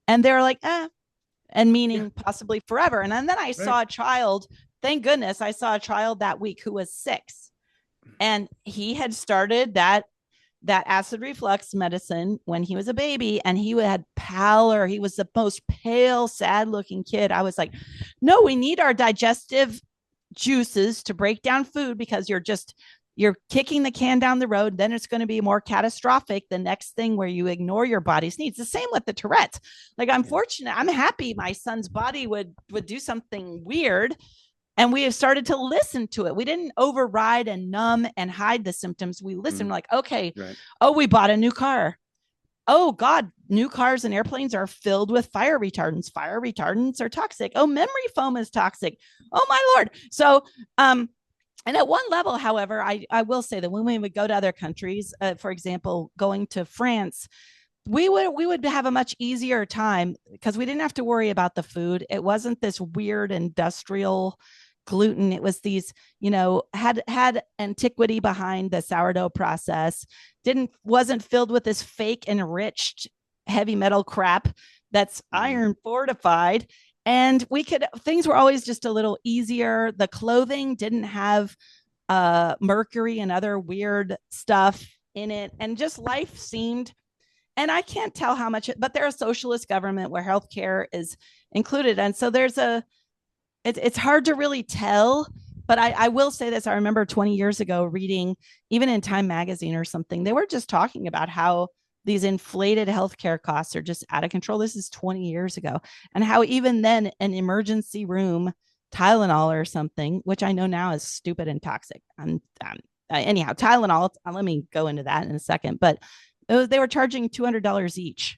And they're like, and Yeah, meaning possibly forever. And then I right. saw a child. Thank goodness I saw a child that week who was 6, and he had started that acid reflux medicine when he was a baby, and he had pallor. He was the most pale, sad looking kid. I was like, no, we need our digestive juices to break down food, because you're kicking the can down the road. Then it's going to be more catastrophic the next thing, where you ignore your body's needs. The same with the Tourette's. Like, I'm Yeah. fortunate, I'm happy my son's body would do something weird, and we have started to listen to it. We didn't override and numb and hide the symptoms. We listened, Mm, like, okay, right. oh, we bought a new car. Oh God, new cars and airplanes are filled with fire retardants. Fire retardants are toxic. Oh, memory foam is toxic. Oh my Lord. So, and at one level, however, I will say that when we would go to other countries, for example, going to France, we would have a much easier time, because we didn't have to worry about the food. It wasn't this weird industrial gluten. It was these, had antiquity behind the sourdough process. Didn't Wasn't filled with this fake enriched heavy metal crap that's Mhm. iron fortified. And things were always just a little easier. The clothing didn't have mercury and other weird stuff in it, and just life seemed, and I can't tell how much, but they're a socialist government where healthcare is included. And so it's hard to really tell. But I will say this. I remember 20 years ago reading, even in Time magazine or something, they were just talking about how these inflated healthcare costs are just out of control. This is 20 years ago. And how even then an emergency room Tylenol or something, which I know now is stupid and toxic. Anyhow, Tylenol, let me go into that in a second. But they were charging $200 each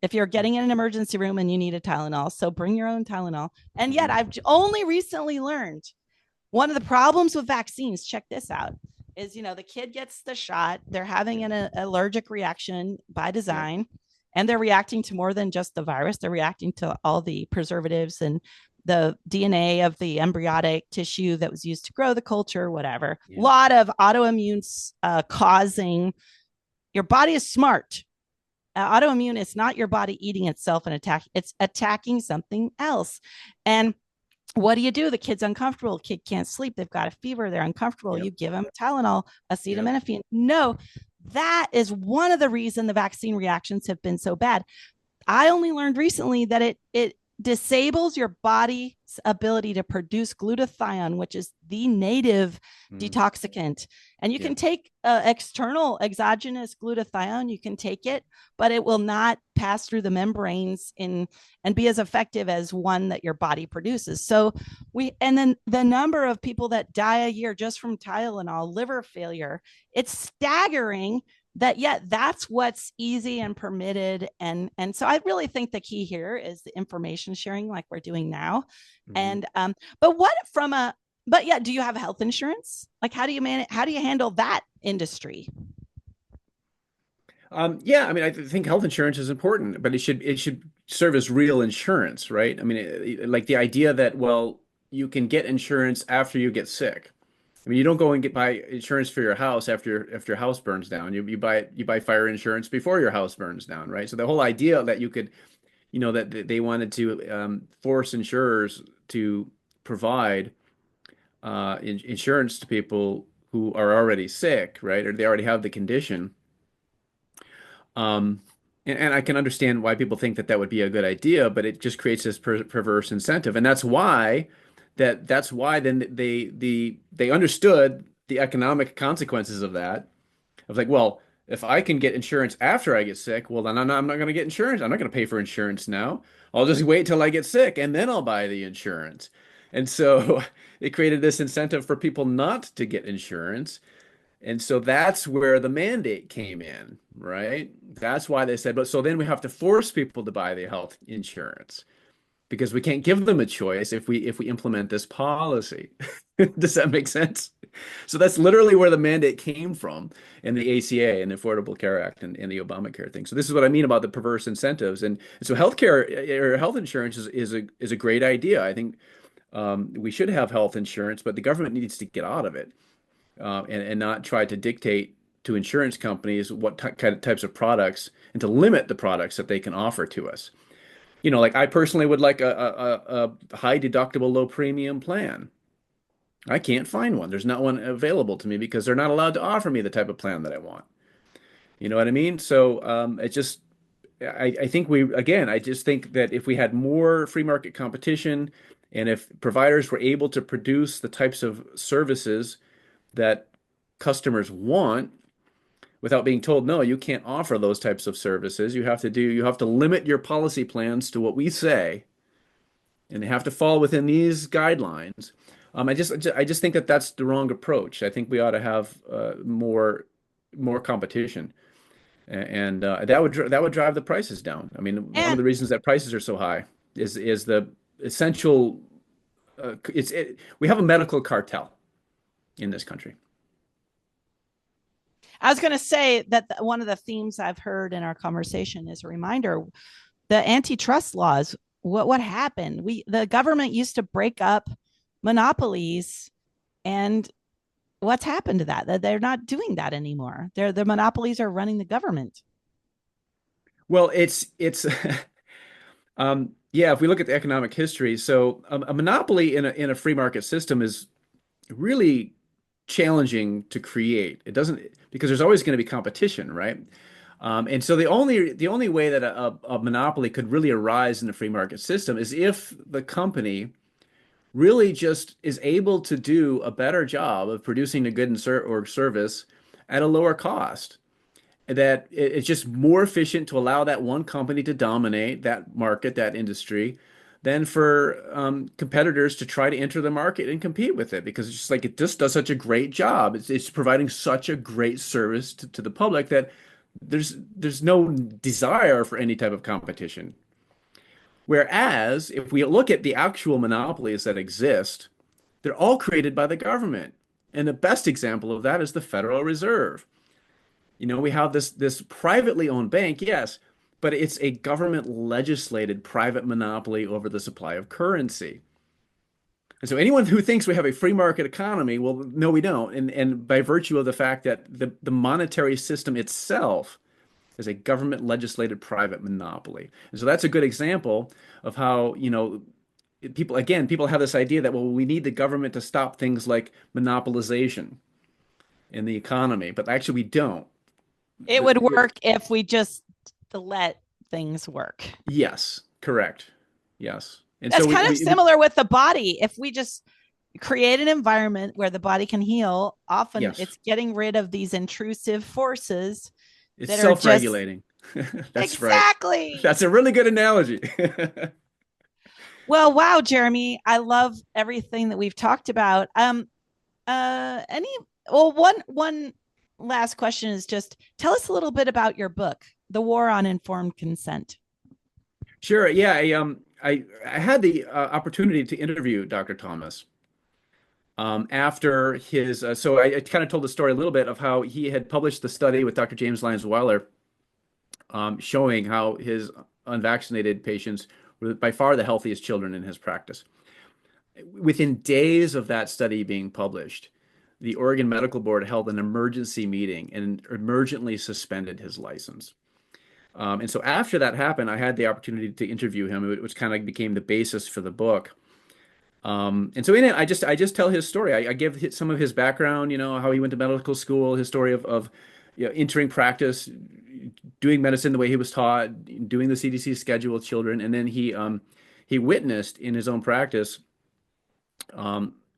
if you're getting in an emergency room and you need a Tylenol. So bring your own Tylenol. And yet, Mhm. I've only recently learned one of the problems with vaccines. Check this out: is the kid gets the shot, they're having Yeah. an allergic reaction by Yeah. design, and they're reacting to more than just the virus. They're reacting to all the preservatives and the DNA of the embryonic tissue that was used to grow the culture, whatever. A Yeah. lot of autoimmune causing. Your body is smart. Autoimmune is not your body eating itself and it's attacking something else. And what do? The kid's uncomfortable. Kid can't sleep. They've got a fever. They're uncomfortable. Yep. You give them Tylenol, Yep. acetaminophen. No, that is one of the reasons the vaccine reactions have been so bad. I only learned recently that it disables your body's ability to produce glutathione, which is the native Mm, detoxicant. And you yeah. can take external exogenous glutathione, you can take it, but it will not pass through the membranes and be as effective as one that your body produces. So and then the number of people that die a year just from Tylenol, liver failure, it's staggering that, yet that's what's easy and permitted. And so I really think the key here is the information sharing, like we're doing now. Mhm. And but what from a but yeah, do you have health insurance? Like, how do you handle that industry? Yeah, I mean, I think health insurance is important, but it should serve as real insurance, right? I mean, like the idea that, well, you can get insurance after you get sick. I mean, you don't go and buy insurance for your house after your house burns down. You buy fire insurance before your house burns down, right? So the whole idea that you could, that they wanted to force insurers to provide insurance to people who are already sick, right? Or they already have the condition. Um, and I can understand why people think that that would be a good idea, but it just creates this perverse incentive, and that's why then they understood the economic consequences of that. I was like, well, if I can get insurance after I get sick, well, then I'm not going to get insurance. I'm not going to pay for insurance now. I'll just wait till I get sick and then I'll buy the insurance. And so it created this incentive for people not to get insurance. And so that's where the mandate came in, right? That's why they said, but so then we have to force people to buy the health insurance because we can't give them a choice if we implement this policy. Does that make sense? So that's literally where the mandate came from in the ACA and the Affordable Care Act and the Obamacare thing. So this is what I mean about the perverse incentives. And so healthcare or health insurance is a great idea. I think we should have health insurance, but the government needs to get out of it and not try to dictate to insurance companies what kind of types of products and to limit the products that they can offer to us. Like I personally would like a high deductible, low premium plan. I can't find one. There's not one available to me because they're not allowed to offer me the type of plan that I want. You know what I mean? So I think I just think that if we had more free market competition and if providers were able to produce the types of services that customers want without being told, no, you can't offer those types of services. You have to limit your policy plans to what we say, and they have to fall within these guidelines. I just think that that's the wrong approach. I think we ought to have more competition, and that would drive the prices down. I mean, one of And the reasons that prices are so high is the essential. We have a medical cartel in this country. I was going to say that one of the themes I've heard in our conversation is a reminder: the antitrust laws. What happened? The government used to break up monopolies, and what's happened to that? That they're not doing that anymore. The monopolies are running the government. Well, it's yeah. If we look at the economic history, so a monopoly in a free market system is really challenging to create. It doesn't because there's always going to be competition, right? And so the only way that a monopoly could really arise in a free market system is if the company really just is able to do a better job of producing a good or service at a lower cost. That it's just more efficient to allow that one company to dominate that market, that industry, than for competitors to try to enter the market and compete with it because it's just like it just does such a great job. It's providing such a great service to the public that there's no desire for any type of competition. Whereas if we look at the actual monopolies that exist, they're all created by the government. And the best example of that is the Federal Reserve. We have this privately owned bank, yes, but it's a government legislated private monopoly over the supply of currency. And so anyone who thinks we have a free market economy, well, no, we don't. And by virtue of the fact that the monetary system itself is a government legislated private monopoly. And so that's a good example of how, people have this idea that, well, we need the government to stop things like monopolization in the economy, but actually we don't. It would work if we just let things work. Yes, correct. Yes. And That's so kind of similar with the body. If we just create an environment where the body can heal, often yes, it's getting rid of these intrusive forces it's that are just self-regulating. That's right. exactly. That's a really good analogy. Well, wow, Jeremy, I love everything that we've talked about. Any well, one last question is just tell us a little bit about your book, The War on Informed Consent. Sure. Yeah. I had the opportunity to interview Dr. Thomas after his. So I kind of told the story a little bit of how he had published the study with Dr. James Lyons Weiler, showing how his unvaccinated patients were by far the healthiest children in his practice. Within days of that study being published, the Oregon Medical Board held an emergency meeting and emergently suspended his license. And so after that happened, I had the opportunity to interview him, which kind of became the basis for the book. And so in it, I just tell his story. I give some of his background, how he went to medical school, his story of entering practice, doing medicine the way he was taught, doing the CDC schedule with children, and then he witnessed in his own practice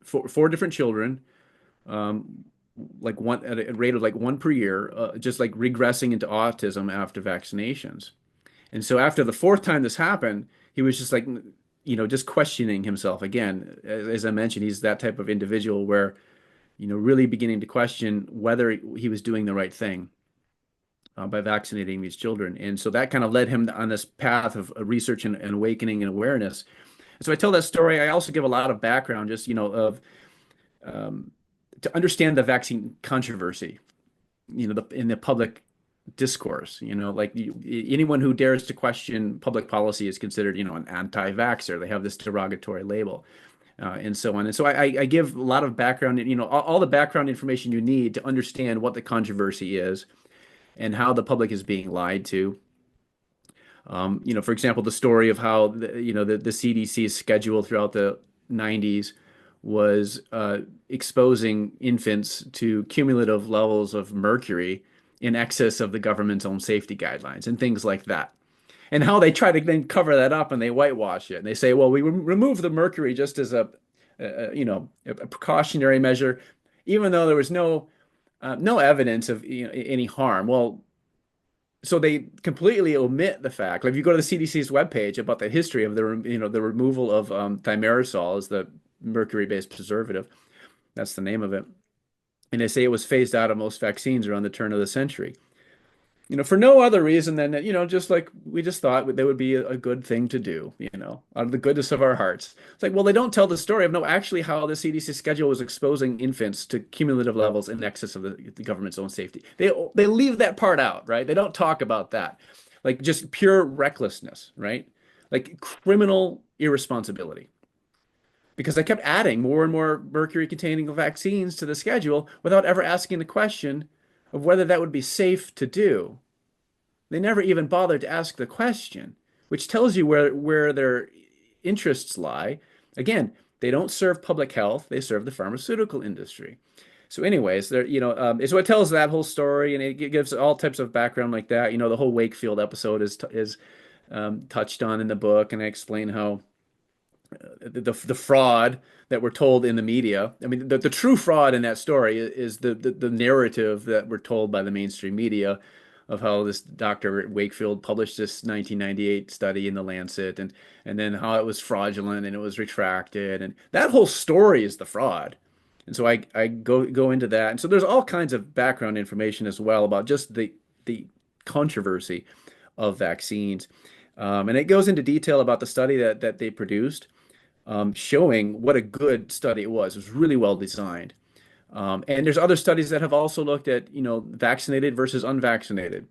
four different children, um, like one at a rate of like one per year, just like regressing into autism after vaccinations. And so after the fourth time this happened, he was just like, just questioning himself again. As I mentioned, he's that type of individual where, really beginning to question whether he was doing the right thing by vaccinating these children. And so that kind of led him on this path of research and awakening and awareness. And so I tell that story. I also give a lot of background, just, of um, to understand the vaccine controversy, in the public discourse, like anyone who dares to question public policy is considered, an anti-vaxxer. They have this derogatory label, and so on. And so I give a lot of background, all the background information you need to understand what the controversy is and how the public is being lied to. For example, the story of how the CDC's schedule throughout the 90s was exposing infants to cumulative levels of mercury in excess of the government's own safety guidelines and things like that. And how they try to then cover that up and they whitewash it. And they say, well, we remove the mercury just as a precautionary measure, even though there was no evidence of any harm. Well, so they completely omit the fact. Like if you go to the CDC's webpage about the history of the removal of thimerosal as the mercury-based preservative, that's the name of it, and they say it was phased out of most vaccines around the turn of the century. For no other reason than that, just like we just thought that would be a good thing to do, out of the goodness of our hearts. It's like, well, they don't tell the story of no, actually how the CDC schedule was exposing infants to cumulative levels in excess of the government's own safety. They leave that part out, right? They don't talk about that. Like just pure recklessness, right? Like criminal irresponsibility. Because they kept adding more and more mercury containing vaccines to the schedule without ever asking the question of whether that would be safe to do. They never even bothered to ask the question, which tells you where their interests lie. Again, they don't serve public health, they serve the pharmaceutical industry. So anyways, so it tells that whole story, and it gives all types of background like that. The whole Wakefield episode is touched on in the book, and I explain how the fraud that we're told in the media. I mean, the true fraud in that story is the narrative that we're told by the mainstream media of how this Dr. Wakefield published this 1998 study in the Lancet, and then how it was fraudulent and it was retracted, and that whole story is the fraud. And so I go into that, and so there's all kinds of background information as well about just the controversy of vaccines. And it goes into detail about the study that they produced, showing what a good study it was. It was really well designed. And there's other studies that have also looked at, vaccinated versus unvaccinated,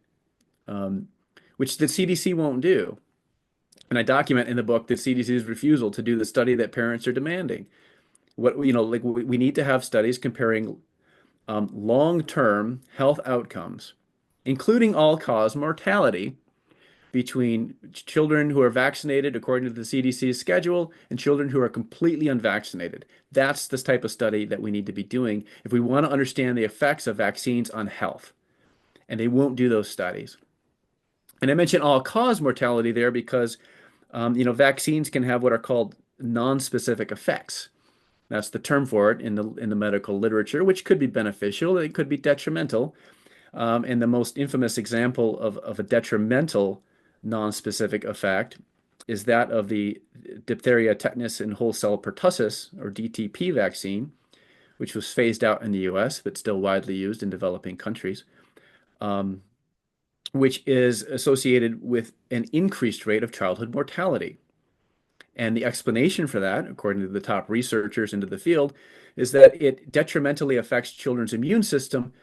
which the CDC won't do. And I document in the book the CDC's refusal to do the study that parents are demanding. Like we need to have studies comparing long-term health outcomes, including all-cause mortality, between children who are vaccinated according to the CDC's schedule and children who are completely unvaccinated. That's the type of study that we need to be doing if we want to understand the effects of vaccines on health. And they won't do those studies. And I mentioned all-cause mortality there because, vaccines can have what are called non-specific effects. That's the term for it in the medical literature, which could be beneficial, it could be detrimental. And the most infamous example of a detrimental non-specific effect is that of the diphtheria, tetanus, and whole cell pertussis, or DTP vaccine, which was phased out in the US, but still widely used in developing countries, which is associated with an increased rate of childhood mortality. And the explanation for that, according to the top researchers into the field, is that it detrimentally affects children's immune system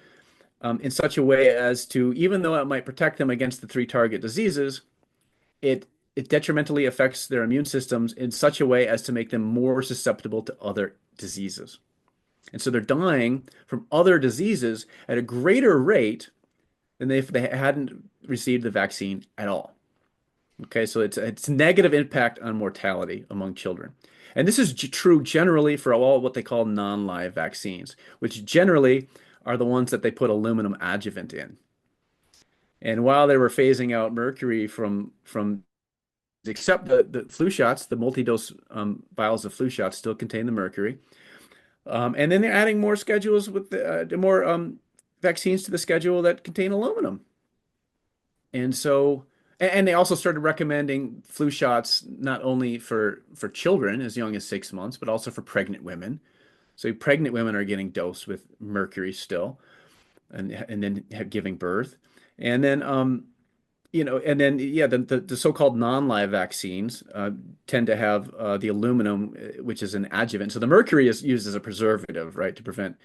in such a way as to, even though it might protect them against the three target diseases, it it detrimentally affects their immune systems in such a way as to make them more susceptible to other diseases. And so they're dying from other diseases at a greater rate than if they hadn't received the vaccine at all. Okay, so it's negative impact on mortality among children. And this is true generally for all what they call non-live vaccines, which generally are the ones that they put aluminum adjuvant in. And while they were phasing out mercury from except the flu shots, the multi-dose vials of flu shots still contain the mercury. And then they're adding more schedules with more vaccines to the schedule that contain aluminum. And so, and they also started recommending flu shots not only for children as young as 6 months, but also for pregnant women. So pregnant women are getting dosed with mercury still, and then giving birth, and then and then yeah, the so-called non-live vaccines tend to have the aluminum, which is an adjuvant. So the mercury is used as a preservative, right, to prevent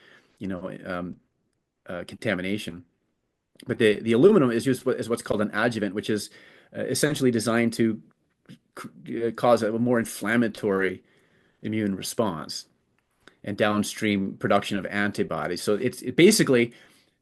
contamination. But the aluminum is used as what's called an adjuvant, which is essentially designed to cause a more inflammatory immune response and downstream production of antibodies. So it's basically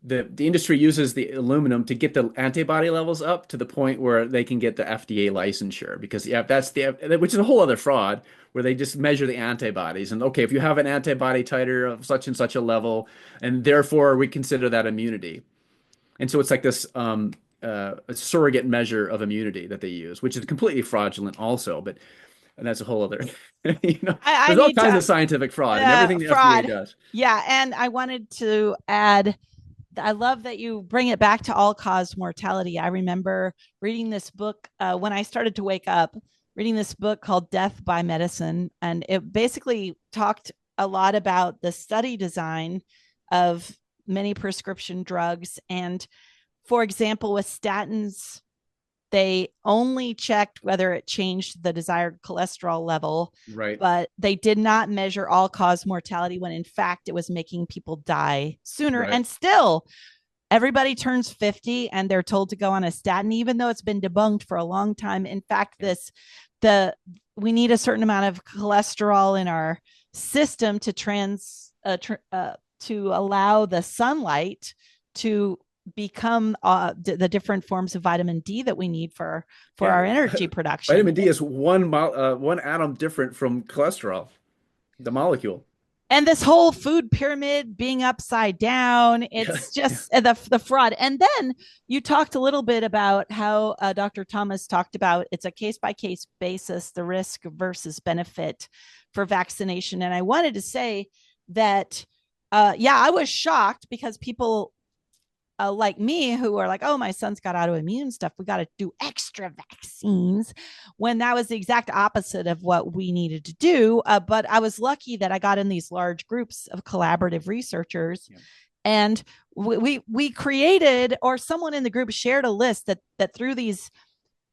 the industry uses the aluminum to get the antibody levels up to the point where they can get the FDA licensure, because which is a whole other fraud, where they just measure the antibodies and okay, if you have an antibody titer of such and such a level, and therefore we consider that immunity. And so it's like this a surrogate measure of immunity that they use, which is completely fraudulent also, and that's a whole other, I there's all need kinds to of scientific fraud and everything the FDA fraud. does. Yeah. And I wanted to add, I love that you bring it back to all-cause mortality. I remember reading this book when I started to wake up, reading this book called Death by Medicine. And it basically talked a lot about the study design of many prescription drugs. And for example, with statins, they only checked whether it changed the desired cholesterol level, right? But they did not measure all-cause mortality, when in fact it was making people die sooner. Right. And still, everybody turns 50 and they're told to go on a statin, even though it's been debunked for a long time. In fact, we need a certain amount of cholesterol in our system to allow the sunlight to become the different forms of vitamin D that we need for our energy production. Vitamin D is one atom different from cholesterol, the molecule. And this whole food pyramid being upside down, it's just the fraud. And then you talked a little bit about how Dr. Thomas talked about it's a case-by-case basis, the risk versus benefit for vaccination. And I wanted to say that, I was shocked, because people like me who are like, oh, my son's got autoimmune stuff, we got to do extra vaccines, when that was the exact opposite of what we needed to do. But I was lucky that I got in these large groups of collaborative researchers. Yeah. And we created, or someone in the group shared a list that through these,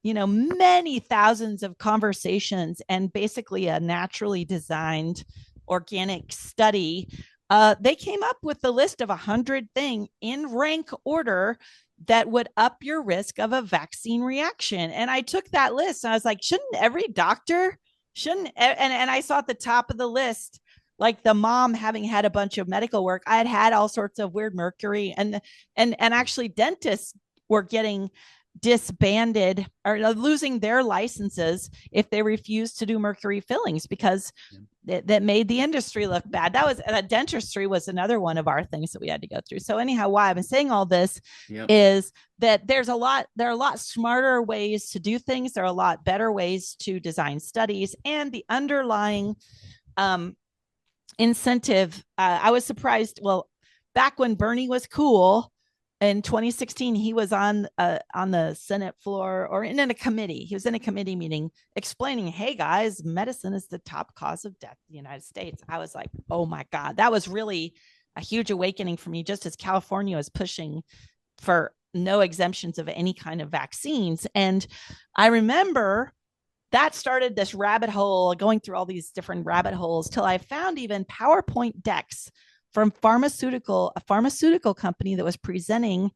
many thousands of conversations and basically a naturally designed organic study, they came up with the list of 100 things in rank order that would up your risk of a vaccine reaction. And I took that list and I was like, shouldn't every doctor, and I saw at the top of the list, like the mom having had a bunch of medical work. I had all sorts of weird mercury, and actually dentists were getting disbanded or losing their licenses if they refused to do mercury fillings, because that made the industry look bad. Dentistry was another one of our things that we had to go through. So anyhow, why I'm saying all this is that there are a lot smarter ways to do things. There are a lot better ways to design studies, and the underlying incentive. I was surprised. Well, back when Bernie was cool, in 2016, he was on the Senate floor, or in a committee. He was in a committee meeting explaining, hey, guys, medicine is the top cause of death in the United States. I was like, oh, my God, that was really a huge awakening for me, just as California was pushing for no exemptions of any kind of vaccines. And I remember that started this rabbit hole, going through all these different rabbit holes, till I found even PowerPoint decks from a pharmaceutical company that was presenting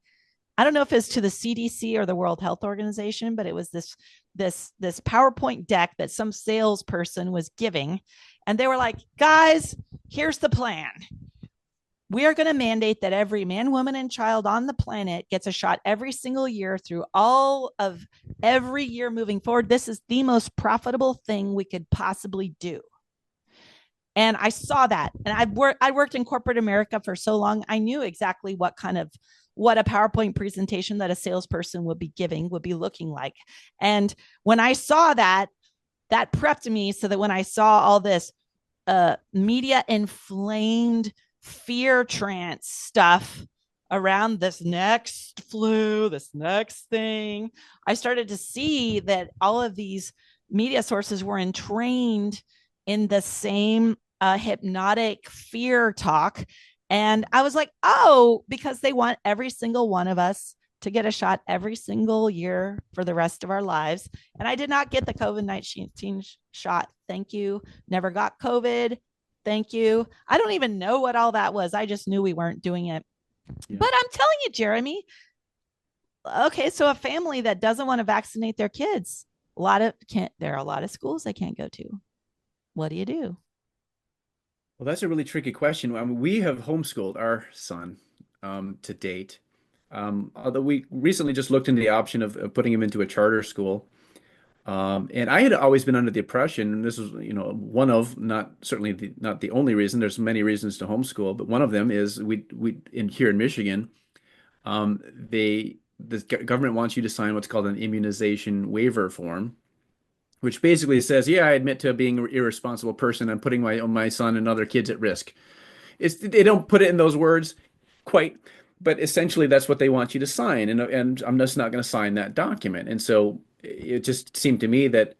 I don't know if it's to the CDC or the World Health Organization, but it was this PowerPoint deck that some salesperson was giving, and they were like, "Guys, here's the plan. We are going to mandate that every man, woman, and child on the planet gets a shot every single year through all of every year moving forward. This is the most profitable thing we could possibly do." And I saw that, and I worked in corporate America for so long. I knew exactly what a PowerPoint presentation that a salesperson would be giving would be looking like. And when I saw that, that prepped me so that when I saw all this media inflamed fear trance stuff around this next flu, this next thing, I started to see that all of these media sources were entrained in the same hypnotic fear talk. And I was like, oh, because they want every single one of us to get a shot every single year for the rest of our lives. And I did not get the COVID-19 shot. Thank you. Never got COVID. Thank you. I don't even know what all that was. I just knew we weren't doing it. Yeah. But I'm telling you, Jeremy, okay, so a family that doesn't want to vaccinate their kids, there are a lot of schools they can't go to. What do you do? Well, that's a really tricky question. I mean, we have homeschooled our son to date. Although we recently just looked into the option of putting him into a charter school. And I had always been under the impression, and this is, one of, not certainly not the only reason, there's many reasons to homeschool, but one of them is here in Michigan, the government wants you to sign what's called an immunization waiver form, which basically says, yeah, I admit to being an irresponsible person. I'm putting my son and other kids at risk. They don't put it in those words quite, but essentially that's what they want you to sign. And I'm just not going to sign that document. And so it just seemed to me that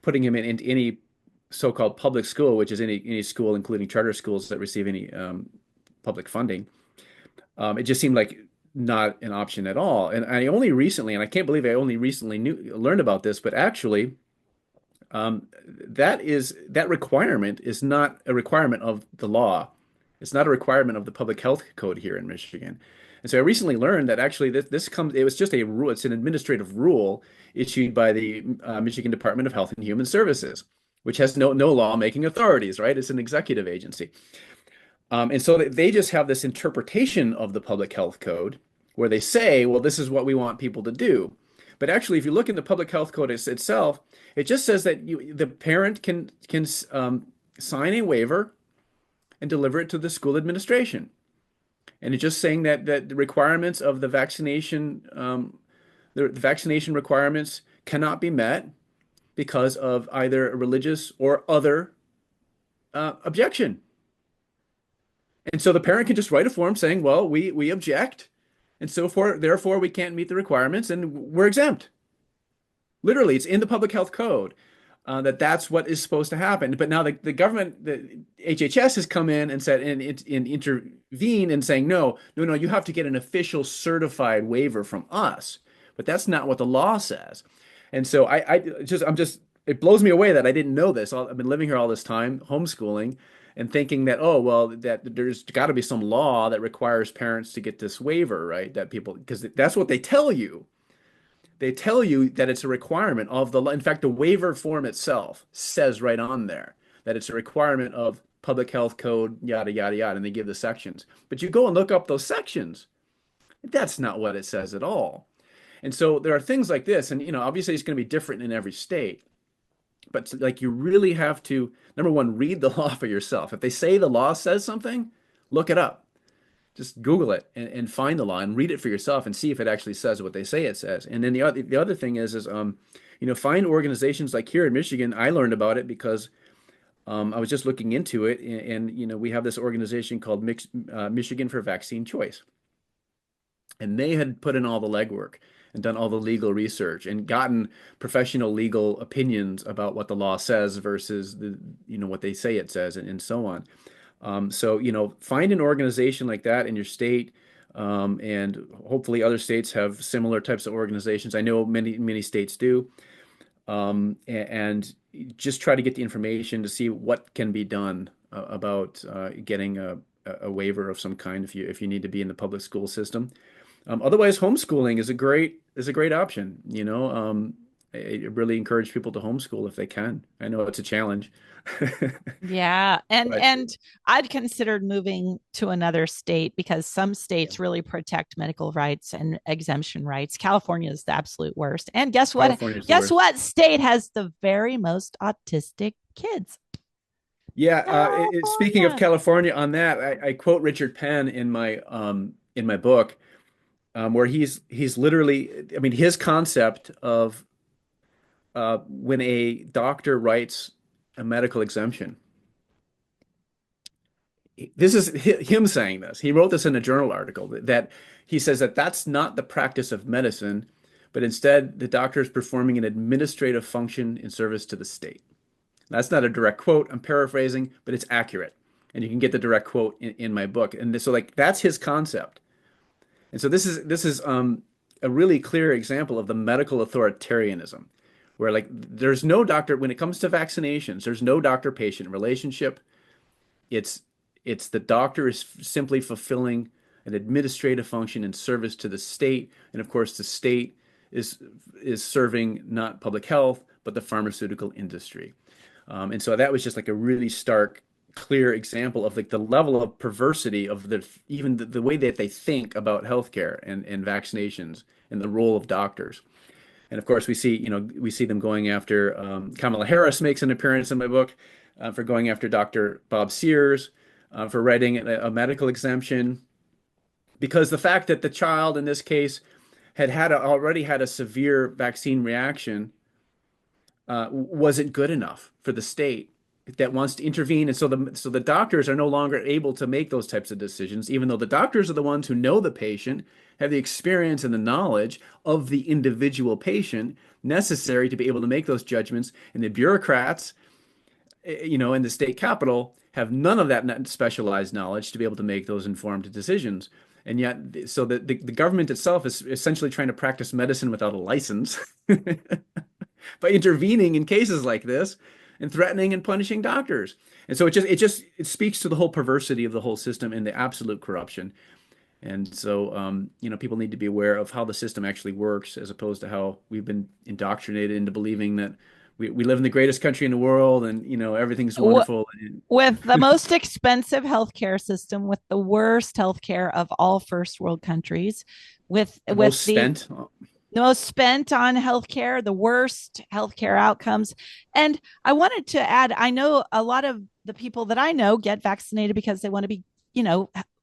putting him into any so-called public school, which is any school, including charter schools that receive any public funding, it just seemed like not an option at all. And I only recently, and I can't believe I only recently learned about this, but actually, that requirement is not a requirement of the law. It's not a requirement of the public health code here in Michigan. And so I recently learned that actually it was just a rule. It's an administrative rule issued by the Michigan Department of Health and Human Services, which has no lawmaking authorities, right? It's an executive agency. And so they just have this interpretation of the public health code where they say, well, this is what we want people to do. But actually, if you look in the public health code itself, it just says that the parent can sign a waiver and deliver it to the school administration. And it's just saying that the requirements of the vaccination requirements cannot be met because of either a religious or other objection. And so the parent can just write a form saying, well, we object, and so therefore we can't meet the requirements and we're exempt. Literally, it's in the public health code that's what is supposed to happen. But now the government, the HHS has come in and said and intervened and saying, no, you have to get an official certified waiver from us. But that's not what the law says. And so it blows me away that I didn't know this. I've been living here all this time, homeschooling, and thinking that, oh, well, that there's got to be some law that requires parents to get this waiver, right? Because that's what they tell you. They tell you that it's a requirement of the law. In fact, the waiver form itself says right on there that it's a requirement of public health code, yada, yada, yada, and they give the sections. But you go and look up those sections. That's not what it says at all. And so there are things like this, and obviously it's going to be different in every state. But like you really have to, number one, read the law for yourself. If they say the law says something, look it up. Just Google it and find the law and read it for yourself and see if it actually says what they say it says. And then the other thing is find organizations like here in Michigan. I learned about it because I was just looking into it, and we have this organization called Michigan for Vaccine Choice, and they had put in all the legwork and done all the legal research and gotten professional legal opinions about what the law says versus what they say it says and so on. So find an organization like that in your state, and hopefully other states have similar types of organizations. I know many states do, and just try to get the information to see what can be done about getting a waiver of some kind if you need to be in the public school system. Otherwise, homeschooling is a great option. I really encourage people to homeschool if they can. I know it's a challenge, Yeah. And but and I'd considered moving to another state because some yeah, states really protect medical rights and exemption rights. California is the absolute worst. And guess what? California is the Guess worst. what state has the very most autistic kids? Yeah. Speaking of California. California, on that, I quote Richard Penn in my book, where he's literally, I mean, his concept of when a doctor writes a medical exemption. This is him saying this. He wrote this in a journal article that he says that that's not the practice of medicine, but instead the doctor is performing an administrative function in service to the state. That's not a direct quote. I'm paraphrasing, but it's accurate. And you can get the direct quote in my book. And so like that's his concept. And so this is a really clear example of the medical authoritarianism, where like there's no doctor when it comes to vaccinations, there's no doctor-patient relationship. It's it's the doctor is simply fulfilling an administrative function in service to the state, and of course the state is is serving not public health but the pharmaceutical industry. And so that was just like a really stark, clear example of like the level of perversity of even the way that they think about healthcare and vaccinations and the role of doctors. And of course, we see them going after Kamala Harris makes an appearance in my book for going after Dr. Bob Sears for writing a medical exemption because the fact that the child in this case already had a severe vaccine reaction wasn't good enough for the state that wants to intervene. And so the doctors are no longer able to make those types of decisions, even though the doctors are the ones who know the patient, have the experience and the knowledge of the individual patient necessary to be able to make those judgments. And the bureaucrats, in the state capital have none of that specialized knowledge to be able to make those informed decisions. And yet, so the government itself is essentially trying to practice medicine without a license by intervening in cases like this and threatening and punishing doctors. And so it speaks to the whole perversity of the whole system and the absolute corruption. And so, people need to be aware of how the system actually works as opposed to how we've been indoctrinated into believing that we live in the greatest country in the world and, everything's wonderful. With the most expensive healthcare system, with the worst healthcare of all first world countries, with The with most the spent. the most spent on healthcare, the worst healthcare outcomes. And I wanted to add, I know a lot of the people that I know get vaccinated because they want to be,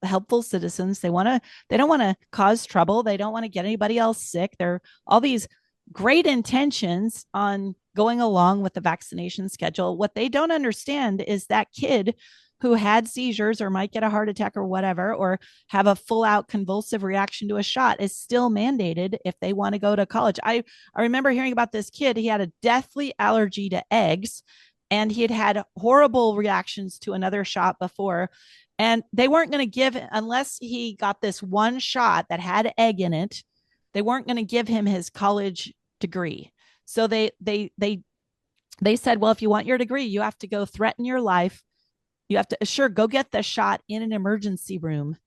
helpful citizens. They don't want to cause trouble. They don't want to get anybody else sick. There are all these great intentions on going along with the vaccination schedule. What they don't understand is that kid who had seizures or might get a heart attack or whatever, or have a full out convulsive reaction to a shot is still mandated if they want to go to college. I remember hearing about this kid. He had a deathly allergy to eggs and he had had horrible reactions to another shot before. And they weren't going to give, unless he got this one shot that had egg in it, they weren't going to give him his college degree. So they said, well, if you want your degree, you have to go threaten your life. You have to, sure, go get the shot in an emergency room.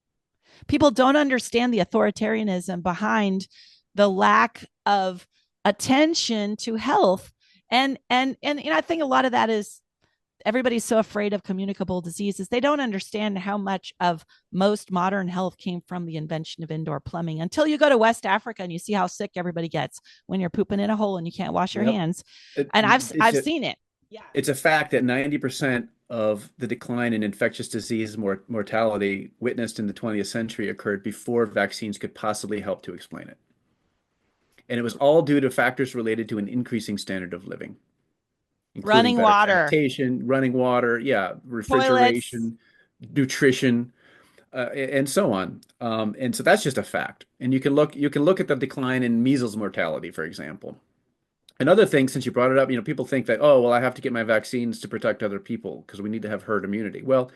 People don't understand the authoritarianism behind the lack of attention to health. And I think a lot of that is everybody's so afraid of communicable diseases. They don't understand how much of most modern health came from the invention of indoor plumbing until you go to West Africa and you see how sick everybody gets when you're pooping in a hole and you can't wash your Yep. hands. It, And it's I've a, seen it. Yeah. it's a fact that 90% of the decline in infectious disease mortality witnessed in the 20th century occurred before vaccines could possibly help to explain it. And it was all due to factors related to an increasing standard of living, including Running better water, sanitation, running water, yeah, toilets. refrigeration, nutrition, and so on. And so that's just a fact. And you can look at the decline in measles mortality, for example. Another thing, since you brought it up, people think that, oh, well, I have to get my vaccines to protect other people because we need to have herd immunity. Well,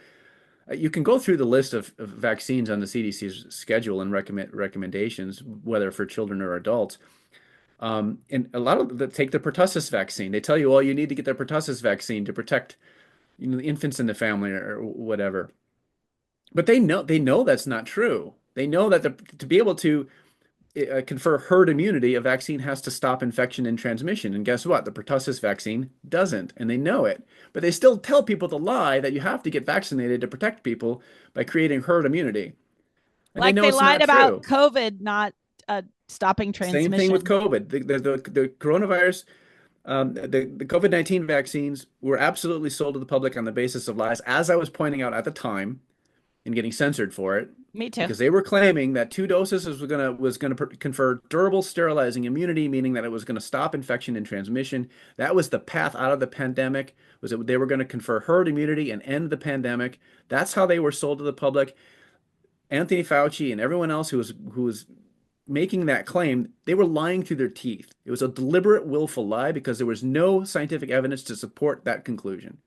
you can go through the list of vaccines on the CDC's schedule and recommendations, whether for children or adults. And a lot of them take the pertussis vaccine. They tell you, well, you need to get the pertussis vaccine to protect, the infants in the family or whatever. But they know that's not true. They know that to be able to confer herd immunity, a vaccine has to stop infection and transmission. And guess what? The pertussis vaccine doesn't, and they know it. But they still tell people the lie that you have to get vaccinated to protect people by creating herd immunity. And they Like know they it's lied not about true. COVID not stopping Same thing with transmission. COVID. The coronavirus, the COVID-19 vaccines were absolutely sold to the public on the basis of lies, as I was pointing out at the time and getting censored for it, Me too. because they were claiming that 2 doses was gonna confer durable sterilizing immunity, meaning that it was going to stop infection and transmission. That was the path out of the pandemic, was that they were going to confer herd immunity and end the pandemic. That's how they were sold to the public. Anthony Fauci and everyone else who was making that claim, they were lying through their teeth. It was a deliberate, willful lie because there was no scientific evidence to support that conclusion.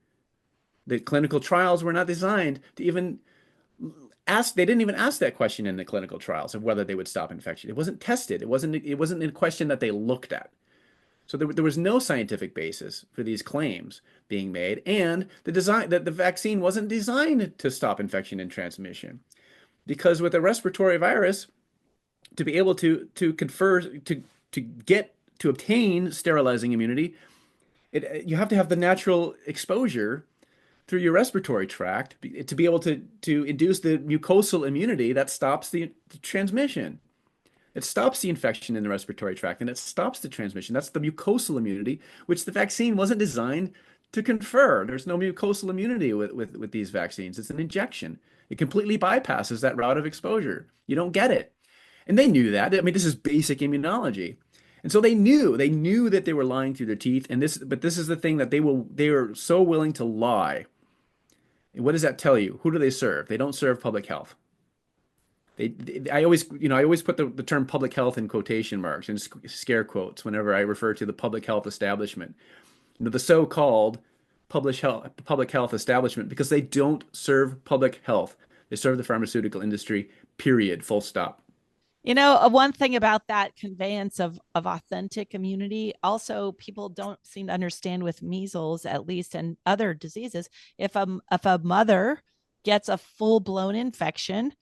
The clinical trials were not designed to even ask, they didn't even ask that question in the clinical trials of whether they would stop infection. It wasn't tested. It wasn't a question that they looked at. So there was no scientific basis for these claims being made, and the design that the vaccine wasn't designed to stop infection and transmission. Because with a respiratory virus, to be able to confer to get to obtain sterilizing immunity, you have to have the natural exposure through your respiratory tract to be able to induce the mucosal immunity that stops the transmission. It stops the infection in the respiratory tract and it stops the transmission. That's the mucosal immunity, which the vaccine wasn't designed to confer. There's no mucosal immunity with these vaccines. It's an injection. It completely bypasses that route of exposure. You don't get it. And they knew that. I mean, this is basic immunology. And so they knew that they were lying through their teeth. But this is the thing that they are so willing to lie. And what does that tell you? Who do they serve? They don't serve public health. I always put the term public health in quotation marks and scare quotes whenever I refer to the public health establishment. The so-called public health establishment, because they don't serve public health. They serve the pharmaceutical industry, period, full stop. One thing about that conveyance of authentic immunity, also people don't seem to understand with measles, at least, and other diseases. If a mother gets a full blown infection,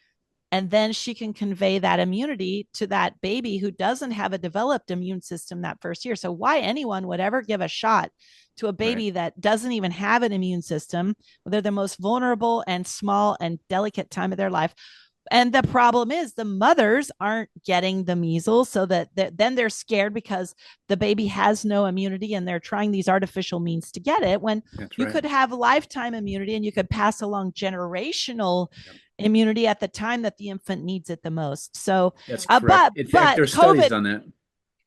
and then she can convey that immunity to that baby who doesn't have a developed immune system that first year. So why anyone would ever give a shot to a Right. baby that doesn't even have an immune system? They're the most vulnerable and small and delicate time of their life. And the problem is the mothers aren't getting the measles, so that then they're scared because the baby has no immunity and they're trying these artificial means to get it, when That's you right. could have lifetime immunity and you could pass along generational Yep. immunity at the time that the infant needs it the most. So That's uh, correct. but In fact, but there's studies covid on that.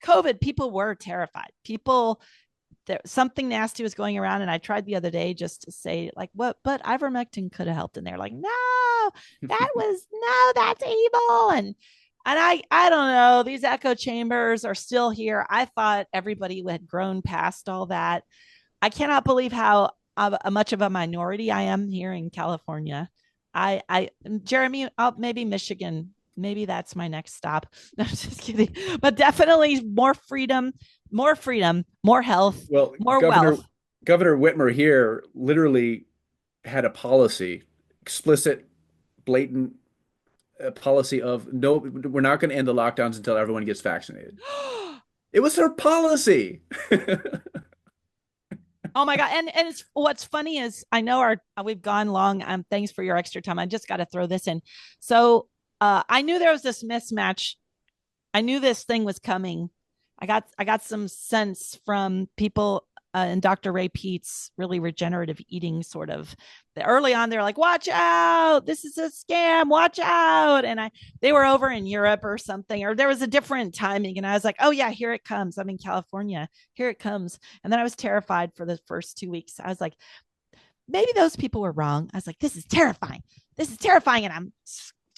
covid people were terrified. People, there something nasty was going around, and I tried the other day just to say, like, what, but ivermectin could have helped, and they're like, no, that's evil. And I don't know, these echo chambers are still here. I thought everybody had grown past all that. I cannot believe how much of a minority I am here in California. I Jeremy, maybe Michigan, maybe that's my next stop. No, I'm just kidding. But definitely more freedom, more health, Well, more Governor wealth. Governor Whitmer here literally had a policy, explicit, blatant policy of no, we're not going to end the lockdowns until everyone gets vaccinated. It was her policy. Oh my god! And it's, what's funny is, I know we've gone long. Thanks for your extra time. I just got to throw this in. So I knew there was this mismatch. I knew this thing was coming. I got some sense from people in Dr. Ray Pete's really regenerative eating sort of. Early on, they're like, "Watch out! This is a scam! Watch out!" And they were over in Europe or something, or there was a different timing, and I was like, "Oh yeah, here it comes! I'm in California. Here it comes!" And then I was terrified for the first 2 weeks. I was like, maybe those people were wrong. I was like, this is terrifying. This is terrifying. And I'm,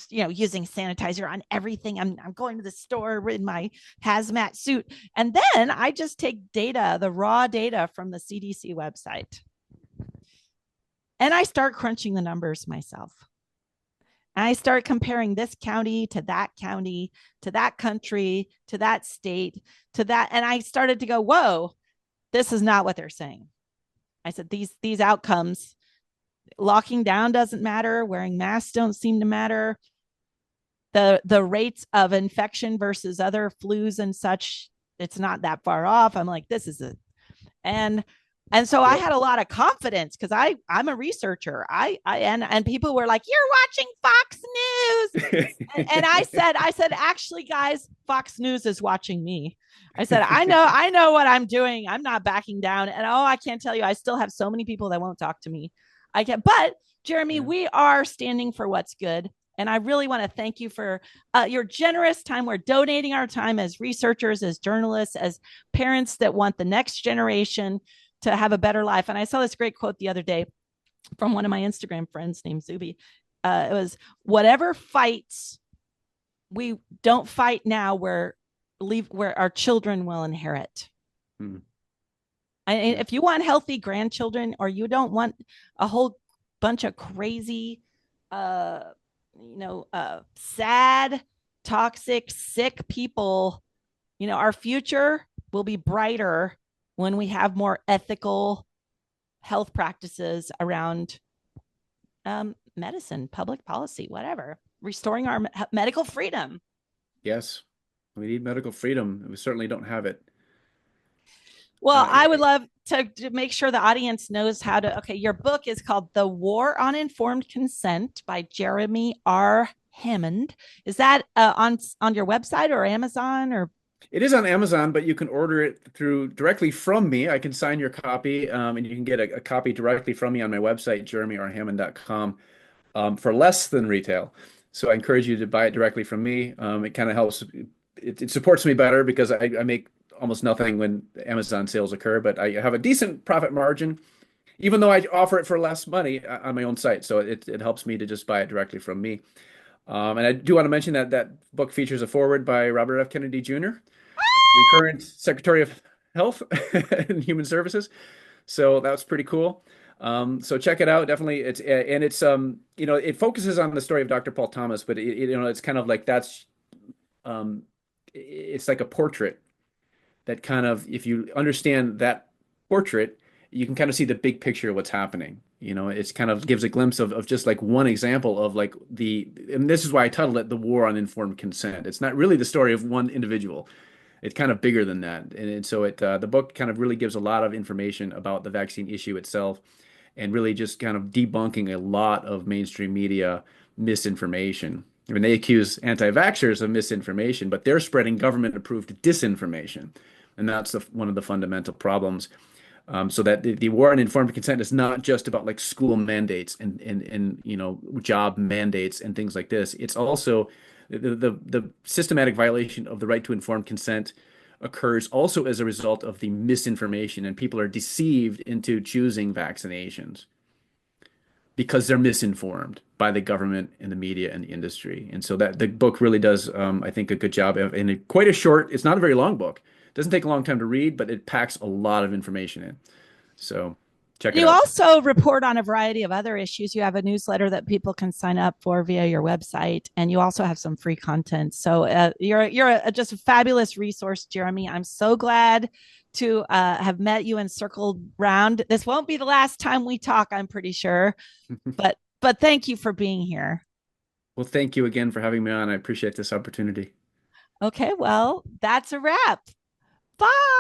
using sanitizer on everything. I'm going to the store in my hazmat suit. And then I just take data, the raw data from the CDC website, and I start crunching the numbers myself. And I start comparing this county, to that country, to that state, to that. And I started to go, whoa, this is not what they're saying. I said, these outcomes, locking down doesn't matter. Wearing masks don't seem to matter. the rates of infection versus other flus and such, it's not that far off. I'm like, this is a and and so I Yep. had a lot of confidence because I'm a researcher. And people were like, "You're watching Fox News," and I said, actually, guys, Fox News is watching me. I said, I know what I'm doing. I'm not backing down. And oh, I can't tell you, I still have so many people that won't talk to me. I can, but Jeremy, Yeah. we are standing for what's good. And I really want to thank you for your generous time. We're donating our time as researchers, as journalists, as parents that want the next generation to have a better life. And I saw this great quote the other day from one of my Instagram friends named Zuby. It was, whatever fights we don't fight now, where our children will inherit. Hmm. Yeah. If you want healthy grandchildren, or you don't want a whole bunch of crazy, uh, sad, toxic, sick people, our future will be brighter when we have more ethical health practices around medicine, public policy, whatever, restoring our medical freedom. Yes. We need medical freedom. We certainly don't have it. Well, Uh, I would love to make sure the audience knows how to. Okay, your book is called The War on Informed Consent by Jeremy R. Hammond. Is that on your website or Amazon or? it is on Amazon, but you can order it through directly from me. I can sign your copy, and you can get a copy directly from me on my website, jeremyrhammond.com, for less than retail. So I encourage you to buy it directly from me. It kind of helps. It supports me better because I make almost nothing when Amazon sales occur, but I have a decent profit margin, even though I offer it for less money on my own site. So it helps me to just buy it directly from me. And I do want to mention that that book features a foreword by Robert F. Kennedy Jr., the current Secretary of Health and Human Services. So that's pretty cool. So check it out. Definitely, it's it focuses on the story of Dr. Paul Thomas, but it's kind of like um, it's like a portrait that kind of, if you understand that portrait, you can kind of see the big picture of what's happening. It's kind of gives a glimpse of just like one example of like and this is why I titled it The War on Informed Consent. It's not really the story of one individual. It's kind of bigger than that. And so the book kind of really gives a lot of information about the vaccine issue itself and really just kind of debunking a lot of mainstream media misinformation. I mean, they accuse anti-vaxxers of misinformation, but they're spreading government-approved disinformation. And that's one of the fundamental problems. So that the war on informed consent is not just about like school mandates and job mandates and things like this. It's also the systematic violation of the right to informed consent occurs also as a result of the misinformation, and people are deceived into choosing vaccinations because they're misinformed by the government and the media and the industry. And so that the book really does, I think, a good job of, and quite a short, it's not a very long book. It doesn't take a long time to read, but it packs a lot of information in. So check it You out. also report on a variety of other issues. You have a newsletter that people can sign up for via your website, and you also have some free content. So you're just a fabulous resource, Jeremy. I'm so glad to have met you and circled round. This won't be the last time we talk, I'm pretty sure, but thank you for being here. Well, thank you again for having me on. I appreciate this opportunity. Okay, well, that's a wrap. Bye.